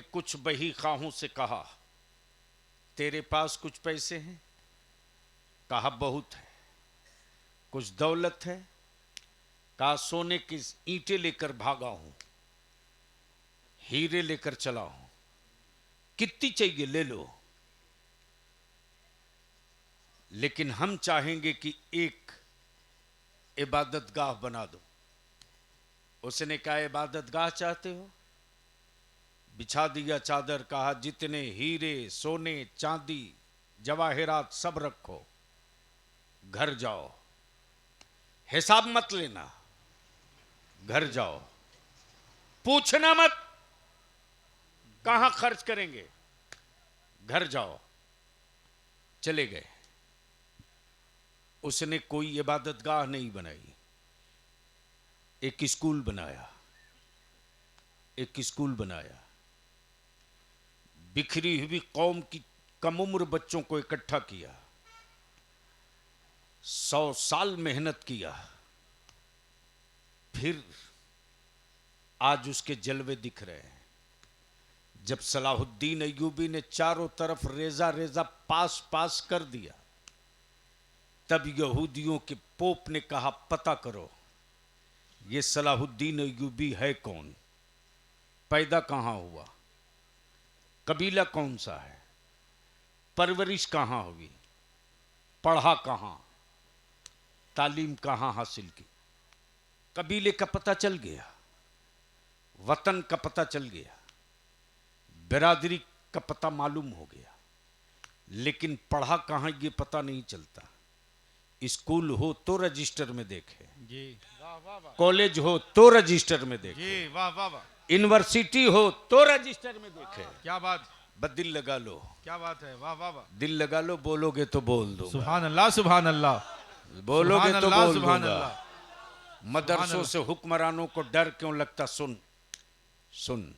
कुछ बही खाहों से कहा, तेरे पास कुछ पैसे हैं? कहा बहुत है। कुछ दौलत है? कहा सोने की ईंटें लेकर भागा हूं, हीरे लेकर चला हूं, कितनी चाहिए ले लो, लेकिन हम चाहेंगे कि एक इबादतगाह बना दो। उसने कहा इबादतगाह चाहते हो? बिछा दिया चादर, कहा जितने हीरे सोने चांदी जवाहिरात सब रखो, घर जाओ, हिसाब मत लेना, घर जाओ, पूछना मत कहां खर्च करेंगे, घर जाओ। चले गए। उसने कोई इबादतगाह नहीं बनाई, एक स्कूल बनाया, एक स्कूल बनाया। बिखरी हुई कौम की कम उम्र बच्चों को इकट्ठा किया, 100 साल मेहनत किया, फिर आज उसके जलवे दिख रहे हैं। जब सलाहुद्दीन अय्यूबी ने चारों तरफ रेजा रेजा पास पास कर दिया, तब यहूदियों के पोप ने कहा पता करो ये सलाहुद्दीन अय्यूबी है कौन, पैदा कहां हुआ, कबीला कौन सा है, परवरिश कहां हुई, पढ़ा कहां, तालीम कहां हासिल की। कबीले का पता चल गया, वतन का पता चल गया, बिरादरी का पता मालूम हो गया, लेकिन पढ़ा कहां ये पता नहीं चलता। स्कूल हो तो रजिस्टर में देखे जी, वाह वाह वाह कॉलेज हो तो रजिस्टर में देखे जी, वाह वाह वाह, यूनिवर्सिटी हो तो रजिस्टर में देखे। क्या बात, बस दिल लगा लो, क्या बात है, वाह वाह वाह, दिल लगा लो, बोलोगे तो बोल दो, सुभान अल्लाह, सुभान अल्लाह, बोलोगे सुभान तो अल्लाह, बोल सुभान दूंगा। अल्लाह। मदरसों से हुक्मरानों को डर क्यों लगता? सुन सुन,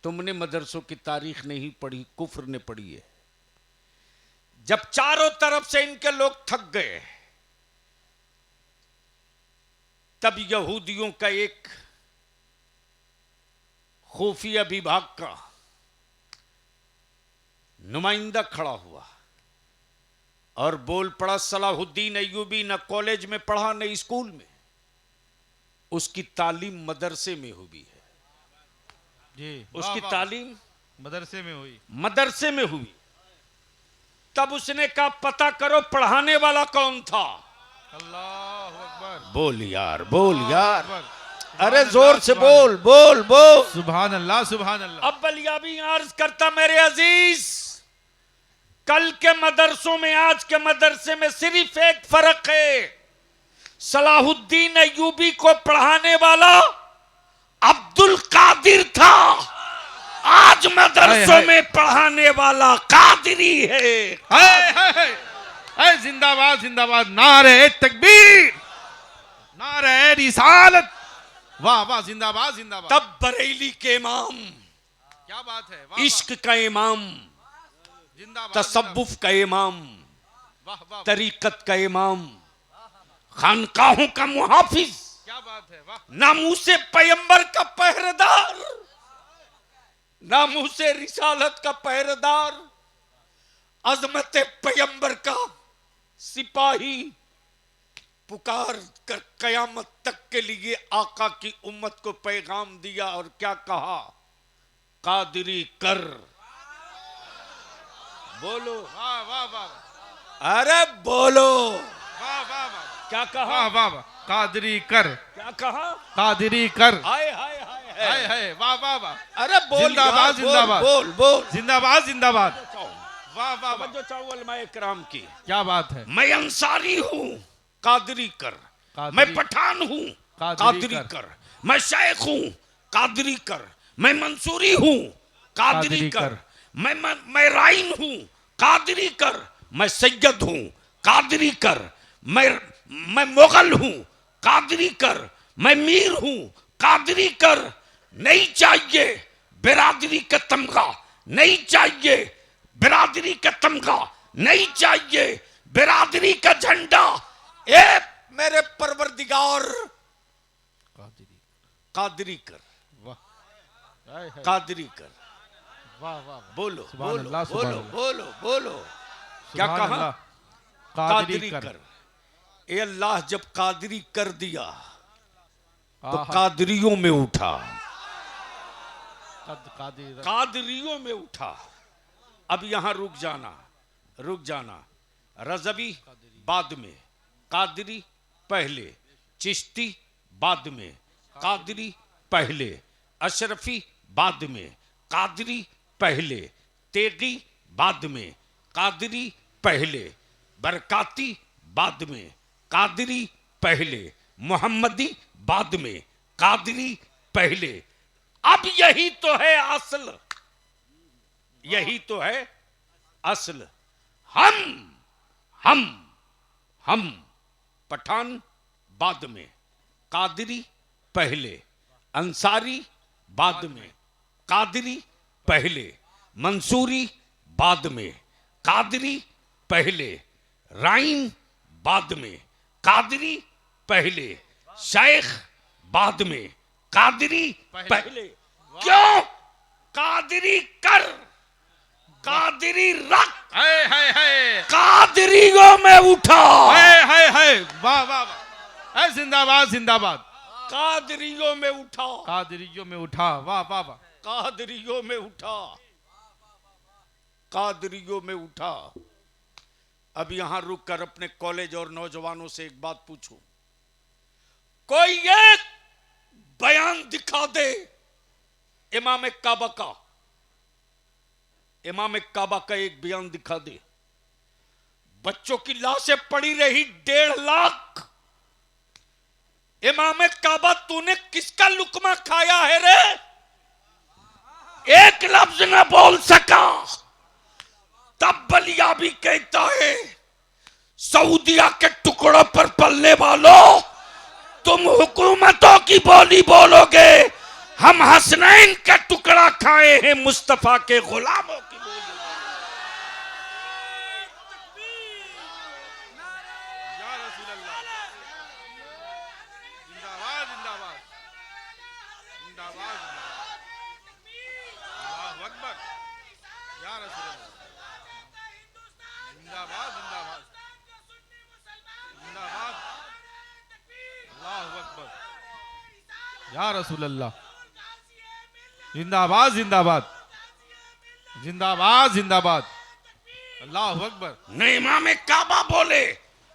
तुमने मदरसों की तारीख नहीं पढ़ी, कुफ्र ने पढ़ी है। जब चारों तरफ से इनके लोग थक गए, तब यहूदियों का एक खुफिया विभाग का नुमाइंदा खड़ा हुआ और बोल पड़ा, सलाहुद्दीन अय्यूबी न कॉलेज में पढ़ा न स्कूल में, उसकी तालीम मदरसे में हुई है। जी, उसकी वाह, वाह। तालीम मदरसे में हुई। मदरसे में हुई। तब उसने कहा पता करो पढ़ाने वाला कौन था। अल्लाह अकबर। बोल यार, बोल यार, अकबर। अरे सुभान जोर अल्लाह, से सुभान बोल बोल बोल। सुभान अल्लाह, सुभान अल्लाह। अब बलियाबी अर्ज करता मेरे अजीज, कल के मदरसों में आज के मदरसे में सिर्फ एक फर्क है। सलाहुद्दीन अय्यूबी को पढ़ाने वाला अब्दुल कादिर था, आज मदरसों हाय। में पढ़ाने वाला कादिरी है। हाय हाय हाय। हाय, जिंदाबाद जिंदाबाद, नारे तकबीर, नारे रिसालत, वाह वाह, जिंदाबाद जिंदाबाद। तब बरेली के इमाम, क्या बात है, वाह इश्क का इमाम, जिंदाबाद, तसव्वुफ का इमाम, वाह वाह, तरीकत का इमाम, खानकाहों का मुहाफिज, क्या बात है, वाह। नामूसे पैगंबर का पहरेदार, नामूसे रिसालत का पहरेदार, अजमत पैगंबर का सिपाही, पुकार कर कयामत तक के लिए आका की उम्मत को पैगाम दिया और क्या कहा, कादिरी कर। बोलो, वाह वाह वाह, अरे बोलो, वाह वाह वाह, क्या कहा, वाह वाह वाह, कादरी कर, क्या कहा, कादरी कर, हाय हाय हाय हाय हाय, हाय, वाह वाह वाह, अरे बोल जिंदाबाद, यार, जिंदाबाद। बोल बोल, जिंदाबाद जिंदाबाद, बोल। वाह वाह वाह, जो चाहूँ उलमाए किराम की, क्या बात है, मैं अंसारी हूँ, कादरी कर, कादरी- मैं पठान हूँ, कादरी कादरी कर। कर, मैं शेख हूँ, कादरी कर, मैं मंसूरी हूँ, कादरी कादरी कर, कर। मैं राइन हूँ, कादरी कर, मैं सैयद हूँ, कादरी कर, मैं मुगल हूँ, कादरी कर, मैं मीर हूँ, कादरी कर। नहीं चाहिए बिरादरी का तमगा, नहीं चाहिए बिरादरी का तमगा, नहीं चाहिए बिरादरी का झंडा। ए मेरे परवरदिगार, कादरी, कादरी कर, वाह, हाय हाय, कादरी कर। वाह वाह, बोलो सुभान बोलो अल्लाह, सुभान बोलो अल्लाह। बोलो बोलो, क्या सुभान कहा, अल्लाह, कादरी कर। ए अल्लाह जब कादरी कर दिया तो आहा, कादरियों में उठा, कादरी, कादरियों में उठा। अब यहां रुक जाना, रुक जाना। रजवी बाद में, कादरी पहले, चिश्ती बाद में, कादरी पहले, अशरफी बाद में, कादरी पहले, तेगी बाद में, कादरी पहले, बरकाती बाद में, कादरी पहले, मोहम्मदी बाद में, कादरी पहले। अब यही तो है असल, यही तो है असल। हम पठान बाद में, कादरी पहले, अंसारी बाद में, कादरी पहले, मंसूरी बाद में, कादरी पहले, राइन बाद में, कादरी पहले, शेख बाद में, कादरी पहले। क्यों? कादरी कर, कादरी रख, हाय हाय हाय, कादरियों में उठा, हाय हाय हाय, वाह वाह वाह, हाय, जिंदाबाद जिंदाबाद, कादरियों में उठा, कादरियों में उठा, वाह वाह वाह, कादरियों में उठा, कादरियों में उठा। अब यहां रुक कर अपने कॉलेज और नौजवानों से एक बात पूछूं, कोई एक बयान दिखा दे इमाम काबा का, इमाम काबा का एक बयान दिखा दे। बच्चों की लाशें पड़ी रही 1.5 लाख, इमाम काबा तूने किसका लुकमा खाया है रे? एक लफ्ज न बोल सका। तब बलियाबी कहता है, सऊदिया के टुकड़ों पर पलने वालों, तुम हुकूमतों की बोली बोलोगे, हम हसनैन का टुकड़ा खाए हैं मुस्तफा के गुलामों की बोली। या रसूल अल्लाह, जिंदाबाद जिंदाबाद, जिंदाबाद, अल्लाहु अकबर, या रसूल अल्लाह, जिंदाबाद जिंदाबाद, जिंदाबाद, अल्लाहु अकबर, या रसूल अल्लाह, जिंदाबाद जिंदाबाद जिंदाबाद जिंदाबाद, अल्लाह अकबर। न इमाम काबा बोले,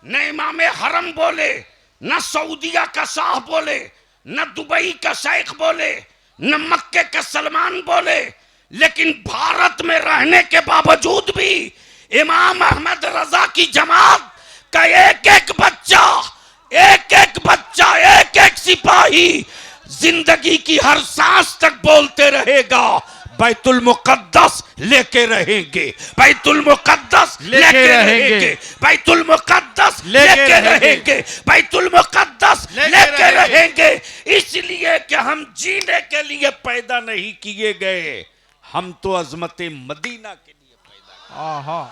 न इमाम हरम बोले, न सऊदिया का शाह बोले, न दुबई का शेख बोले, न मक्के का सलमान बोले, लेकिन भारत में रहने के बावजूद भी इमाम अहमद रजा की जमात का एक एक बच्चा, एक एक बच्चा, एक एक सिपाही जिंदगी की हर सांस तक बोलते रहेगा, बैतुल मुकद्दस लेके रहेंगे, बैतुल मुकद्दस लेके रहेंगे, बैतुल मुकद्दस लेके रहेंगे, बैतुल मुकद्दस लेके रहेंगे। इसलिए कि हम जीने के लिए पैदा नहीं किए गए, हम तो अजमत मदीना के लिए पैदा। आहा,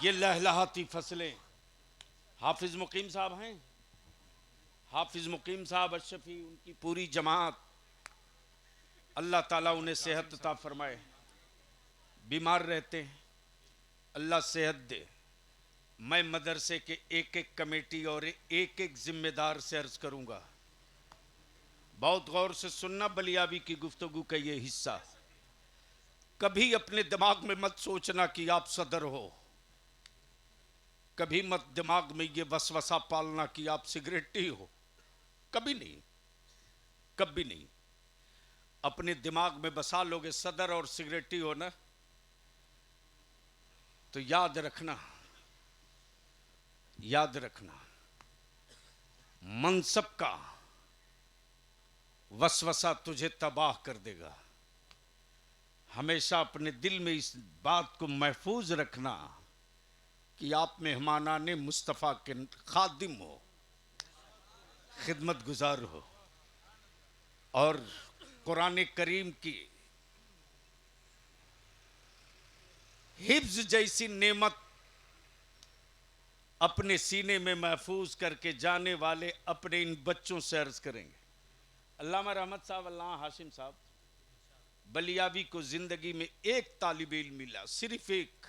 ये लहलहाती फसलें हाफिज मुकीम साहब हैं, हाफिज मुकीम साहब अशरफी, उनकी पूरी जमात, अल्लाह ताला उन्हें सेहत अता फरमाए। बीमार रहते हैं, अल्लाह सेहत दे। मैं मदरसे के एक एक कमेटी और एक एक जिम्मेदार से अर्ज करूंगा, बहुत गौर से सुनना बलियाबी की गुफ्तगू का ये हिस्सा। कभी अपने दिमाग में मत सोचना कि आप सदर हो, कभी मत दिमाग में ये वसवसा पालना कि आप सिगरेटी हो, कभी नहीं, कभी नहीं। अपने दिमाग में बसा लोगे सदर और सिगरेटी हो ना, तो याद रखना, याद रखना, मनसब का वसवसा तुझे तबाह कर देगा। हमेशा अपने दिल में इस बात को महफूज रखना कि आप मेहमानाने मुस्तफ़ा के खादिम हो, खिदमत गुजार हो, और कुरान करीम की हिफ्ज जैसी नेमत अपने सीने में महफूज करके जाने वाले अपने इन बच्चों से अर्ज करेंगे। अल्लामा रहमत साहब, अल्लाह हाशिम साहब, बलियाबी को जिंदगी में एक तालिब इल्म मिला, सिर्फ एक।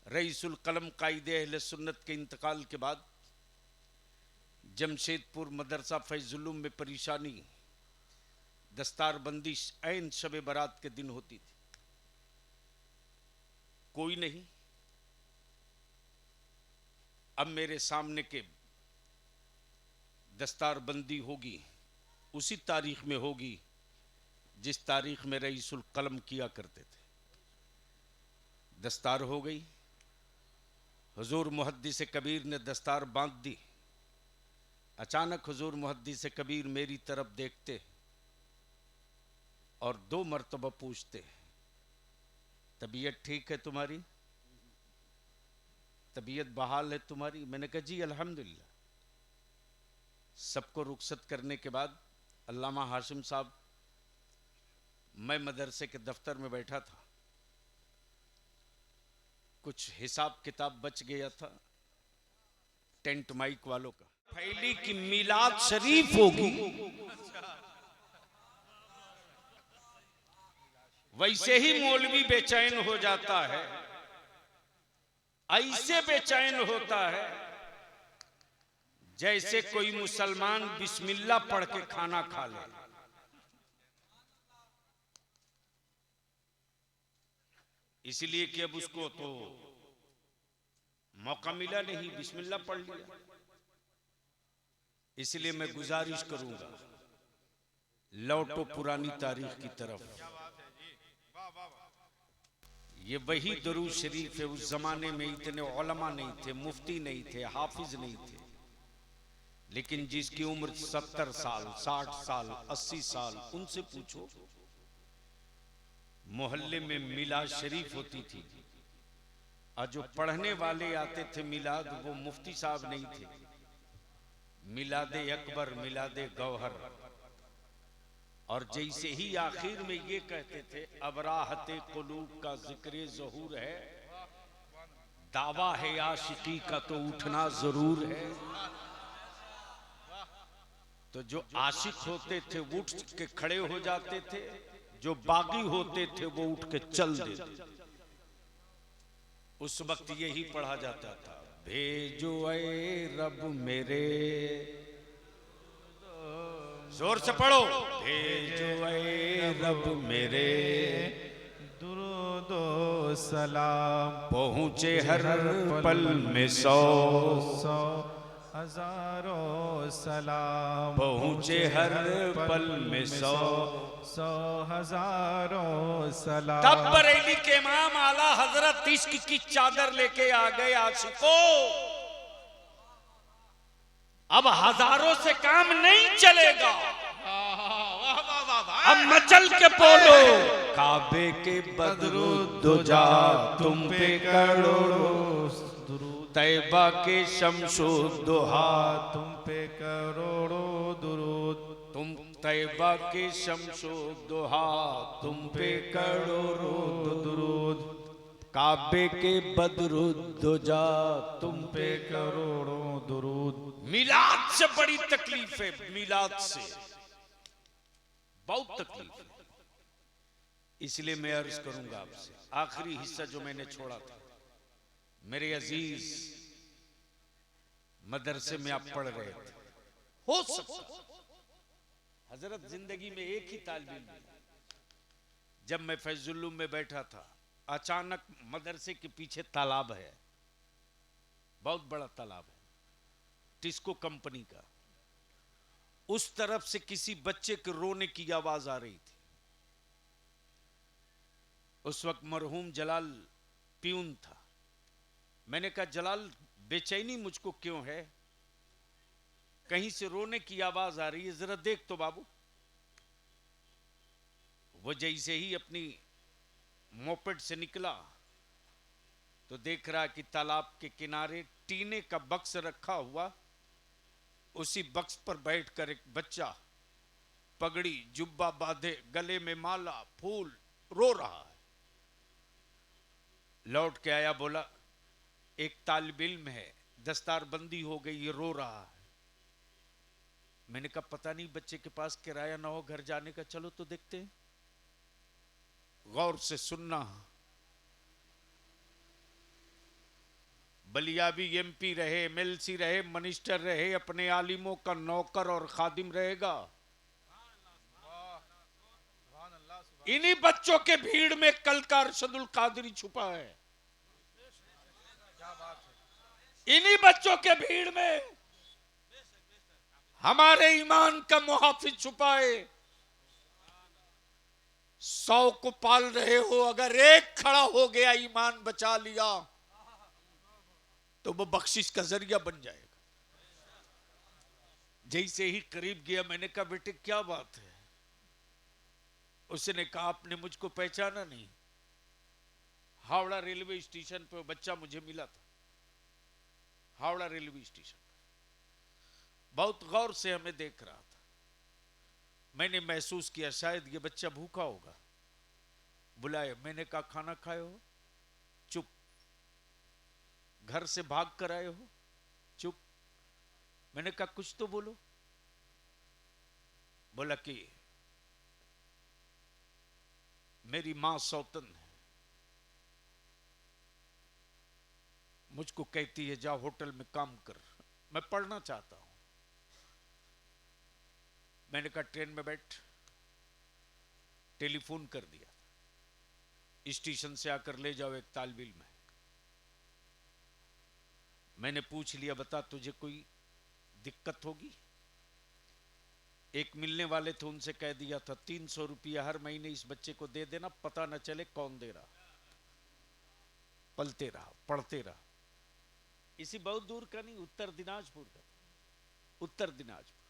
रईसुल कलम कायदे अहले सुन्नत के इंतकाल के बाद जमशेदपुर मदरसा फैजुल्लुम में परेशानी, दस्तारबंदी ऐन शब बारात के दिन होती थी, कोई नहीं। अब मेरे सामने के दस्तारबंदी होगी उसी तारीख में होगी जिस तारीख में रईसुल कलम किया करते थे। दस्तार हो गई, हुजूर मुहद्दिस कबीर ने दस्तार बांध दी। अचानक हुजूर मुहद्दिस कबीर मेरी तरफ देखते और 2 मर्तबा पूछते, तबीयत ठीक है तुम्हारी, तबीयत बहाल है तुम्हारी? मैंने कहा जी अल्हम्दुलिल्लाह। सबको रुखसत करने के बाद अल्लामा हाशिम साहब, मैं मदरसे के दफ्तर में बैठा था, कुछ हिसाब किताब बच गया था टेंट माइक वालों का, फैली की मिलाद शरीफ होगी, वैसे ही मौलवी बेचैन हो जाता है, ऐसे बेचैन होता है जैसे कोई मुसलमान बिस्मिल्लाह पढ़ के खाना खा ले। इसलिए कि अब उसको तो मौका मिला नहीं, बिस्मिल्लाह पढ़ लिया। इसलिए मैं गुजारिश करूंगा, लौटो पुरानी तारीख की तरफ। ये वही दरूद शरीफ है, उस जमाने में इतने उलमा नहीं थे, मुफ्ती नहीं थे, हाफिज नहीं थे, लेकिन जिसकी उम्र 70 साल, 60 साल, 80 साल, उनसे पूछो। मोहल्ले में मिलाद शरीफ होती थी, और जो पढ़ने वाले आते थे मिलाद, वो मुफ्ती साहब नहीं थे, मिलादे अकबर, मिलादे गौहर। और जैसे ही आखिर में ये कहते थे, अब राहते कुलूब का जिक्र ज़हूर है, दावा है आशिकी का तो उठना जरूर है। तो जो आशिक होते थे वो उठ के खड़े हो जाते थे, जो बागी होते थे वो उठ के चल देते। उस वक्त यही पढ़ा जाता था, भेजो ऐ रब मेरे जोर से पढ़ो। भेजो ऐ रब मेरे दुरूदो सलाम पहुँचे हर पल में 100 सौ हजारों सलाम पहुँचे हर पल में 100 सौ हजारों सलाम। तब बरेली के इमाम आला हजरत इश्क की चादर लेके आ गए आशिकों। अब हजारों से काम नहीं चलेगा, अब मचल के बोलो। काबे के बदरू दुजा तुम पे करोड़ों दुरूद, तैबा के शमशो दुहा तुम पे करोड़ों दुरूद, तुम तैबा के शमशो दुहा तुम पे करोड़ों दुरूद, काबे के बदरू दुजा तुम पे पे करोड़ों दुरूद। मिलाद से बड़ी तकलीफ है, मिलाद से बहुत तकलीफ है। इसलिए मैं अर्ज करूंगा आपसे, आखिरी हिस्सा जो मैंने छोड़ा था, मेरे अजीज मदरसे में आप पढ़ रहे थे, हो सकता हजरत जिंदगी में एक ही तालिब इल्म मिला। जब मैं फैजुल्लुम में बैठा था, अचानक मदरसे के पीछे तालाब है, बहुत बड़ा तालाब है, टिस्को कंपनी का। उस तरफ से किसी बच्चे के रोने की आवाज आ रही थी। उस वक्त मरहूम जलाल प्यून था। मैंने कहा, जलाल बेचैनी मुझको क्यों है, कहीं से रोने की आवाज आ रही है, जरा देख तो बाबू। वो जैसे ही अपनी मोपेड से निकला तो देख रहा कि तालाब के किनारे टीने का बक्स रखा हुआ, उसी बक्स पर बैठकर एक बच्चा पगड़ी जुब्बा बांधे, गले में माला, फूल, रो रहा है। लौट के आया, बोला एक तालिब इल्म है, दस्तारबंदी हो गई, ये रो रहा है। मैंने कहा, पता नहीं बच्चे के पास किराया ना हो घर जाने का, चलो तो देखते हैं। गौर से सुनना, बलिया भी एमपी रहे, एमएलसी रहे, मिनिस्टर रहे, अपने आलिमों का नौकर और खादिम रहेगा। इन्हीं बच्चों के भीड़ में कल का अरशदुल कादरी छुपा है, इन्हीं बच्चों के भीड़ में हमारे ईमान का मुहाफिज छुपा है। 100 को पाल रहे हो, अगर एक खड़ा हो गया, ईमान बचा लिया, तो वो बख्शिश का जरिया बन जाएगा। जैसे ही करीब गया, मैंने कहा, बेटे क्या बात है? उसने कहा, आपने मुझको पहचाना नहीं? हावड़ा रेलवे स्टेशन पे वो बच्चा मुझे मिला था, हावड़ा रेलवे स्टेशन पर। बहुत गौर से हमें देख रहा था। मैंने महसूस किया शायद ये बच्चा भूखा होगा। बुलाया, मैंने कहा, खाना खाए हो? चुप। घर से भाग कर आए हो? चुप। मैंने कहा, कुछ तो बोलो। बोला कि मेरी मां सौतन है, मुझको कहती है जा होटल में काम कर, मैं पढ़ना चाहता हूं। मैंने कहा, ट्रेन में बैठ। टेलीफोन कर दिया, स्टेशन से आकर ले जाओ, एक तालिब इल्म है। मैंने पूछ लिया, बता तुझे कोई दिक्कत होगी? एक मिलने वाले थे, उनसे कह दिया था 300 रुपया हर महीने इस बच्चे को दे देना, पता न चले कौन दे रहा। पलते रहा, पढ़ते रहा। इसी बहुत दूर का नहीं, उत्तर दिनाजपुर का, उत्तर दिनाजपुर।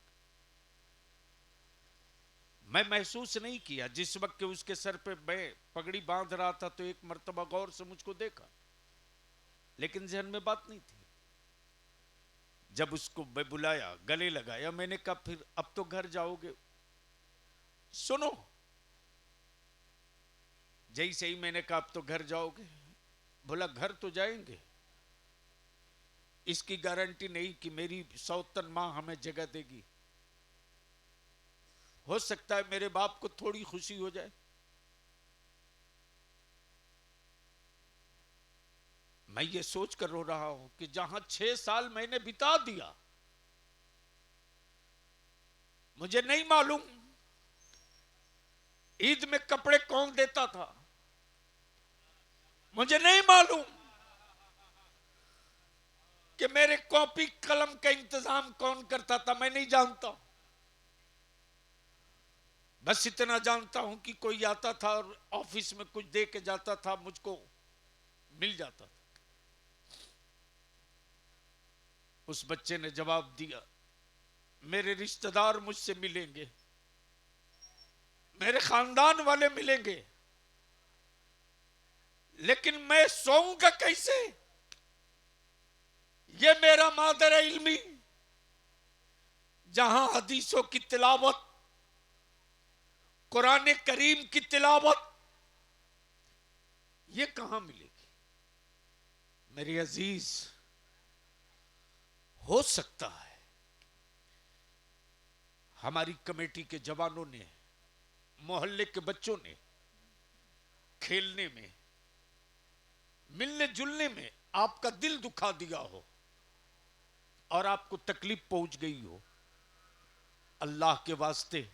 मैं महसूस नहीं किया जिस वक्त के उसके सर पे मैं पगड़ी बांध रहा था, तो एक मर्तबा गौर से मुझको देखा, लेकिन जहन में बात नहीं थी। जब उसको मैं बुलाया, गले लगाया, मैंने कहा, फिर अब तो घर जाओगे? सुनो, जैसे ही मैंने कहा अब तो घर जाओगे, बोला घर तो जाएंगे, इसकी गारंटी नहीं कि मेरी सौतन मां हमें जगह देगी। हो सकता है मेरे बाप को थोड़ी खुशी हो जाए। मैं ये सोच कर रो रहा हूं कि जहां 6 साल मैंने बिता दिया, मुझे नहीं मालूम ईद में कपड़े कौन देता था, मुझे नहीं मालूम कि मेरे कॉपी कलम का इंतजाम कौन करता था, मैं नहीं जानता। बस इतना जानता हूं कि कोई आता था और ऑफिस में कुछ दे के जाता था, मुझको मिल जाता था। उस बच्चे ने जवाब दिया, मेरे रिश्तेदार मुझसे मिलेंगे, मेरे खानदान वाले मिलेंगे, लेकिन मैं सोऊंगा कैसे? ये मेरा मादर इल्मी जहां हदीसों की तिलावत, कुरान करीम की तिलावत, ये कहां मिलेगी? मेरे अजीज, हो सकता है हमारी कमेटी के जवानों ने, मोहल्ले के बच्चों ने खेलने में, मिलने जुलने में आपका दिल दुखा दिया हो और आपको तकलीफ पहुंच गई हो। अल्लाह के वास्ते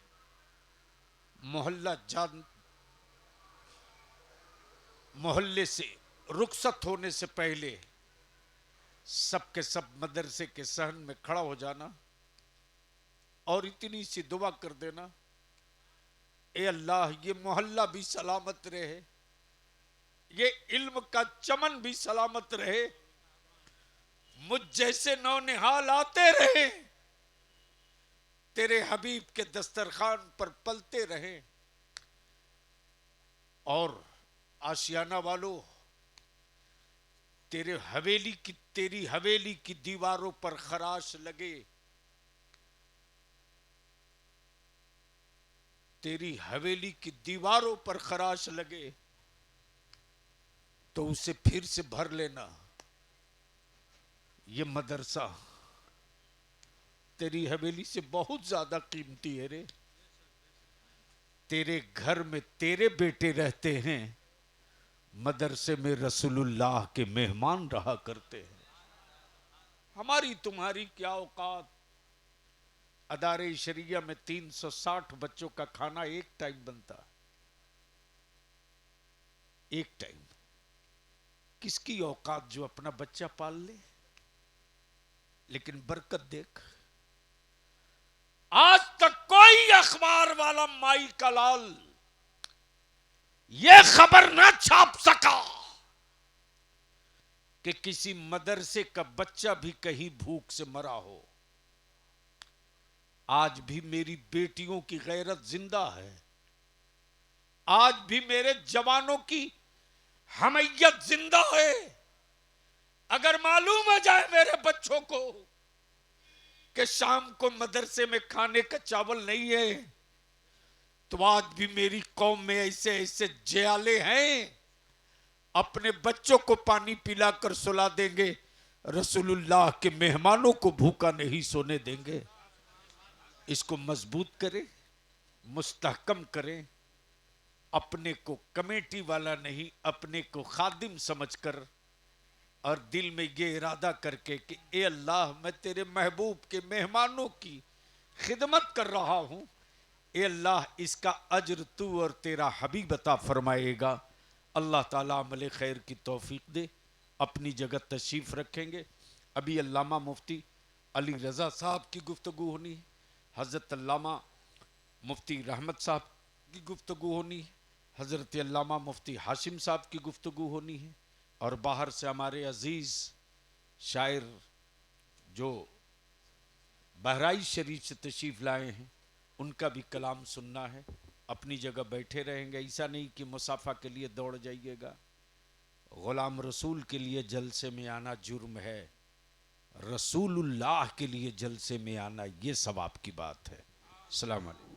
मोहल्ले से रुखसत होने से पहले सबके सब मदरसे के सहन में खड़ा हो जाना और इतनी सी दुआ कर देना, ए अल्लाह ये मोहल्ला भी सलामत रहे, ये इल्म का चमन भी सलामत रहे, मुझ जैसे नौनिहाल आते रहे, तेरे हबीब के दस्तरखान पर पलते रहे। और आशियाना वालों, तेरी हवेली की दीवारों पर खराश लगे, तेरी हवेली की दीवारों पर खराश लगे तो उसे फिर से भर लेना। ये मदरसा तेरी हवेली से बहुत ज्यादा कीमती है रे। तेरे घर में तेरे बेटे रहते हैं, मदरसे में रसूलुल्लाह के मेहमान रहा करते हैं। हमारी तुम्हारी क्या औकात? अदारे शरिया में 360 बच्चों का खाना एक टाइम बनता, एक टाइम। किसकी औकात जो अपना बच्चा पाल ले? लेकिन बरकत देख, आज तक कोई अखबार वाला माई का लाल यह खबर ना छाप सका कि किसी मदरसे का बच्चा भी कहीं भूख से मरा हो। आज भी मेरी बेटियों की गैरत जिंदा है, आज भी मेरे जवानों की हमैयत जिंदा है। अगर मालूम हो जाए मेरे बच्चों को कि शाम को मदरसे में खाने का चावल नहीं है, तो आज भी मेरी कौम में ऐसे ऐसे जियाले हैं, अपने बच्चों को पानी पिलाकर सुला देंगे, रसूलुल्लाह के मेहमानों को भूखा नहीं सोने देंगे। इसको मजबूत करें, मुस्तहकम करें, अपने को कमेटी वाला नहीं, अपने को खादिम समझकर और दिल में ये इरादा करके कि ए अल्लाह, मैं तेरे महबूब के मेहमानों की खिदमत कर रहा हूं, ए अल्लाह इसका अज्र तू और तेरा हबीब अता फरमाएगा। अल्लाह ताला अमल खैर की तौफीक दे। अपनी जगह तशरीफ रखेंगे। अभी अल्लामा मुफ्ती अली रज़ा साहब की गुफ्तगू होनी है, हज़रत अल्लामा मुफ्ती रहमत साहब की गुफ्तगू होनी है, हज़रत अल्लामा मुफ्ती हाशिम साहब की गुफ्तगू होनी है, और बाहर से हमारे अजीज़ शायर जो बहराइच शरीफ से तशरीफ़ लाए हैं, उनका भी कलाम सुनना है। अपनी जगह बैठे रहेंगे, ऐसा नहीं कि मुसाफा के लिए दौड़ जाइएगा। गुलाम रसूल के लिए जलसे में आना जुर्म है, रसूलुल्लाह के लिए जलसे में आना ये सवाब की बात है। अस्सलाम वालेकुम।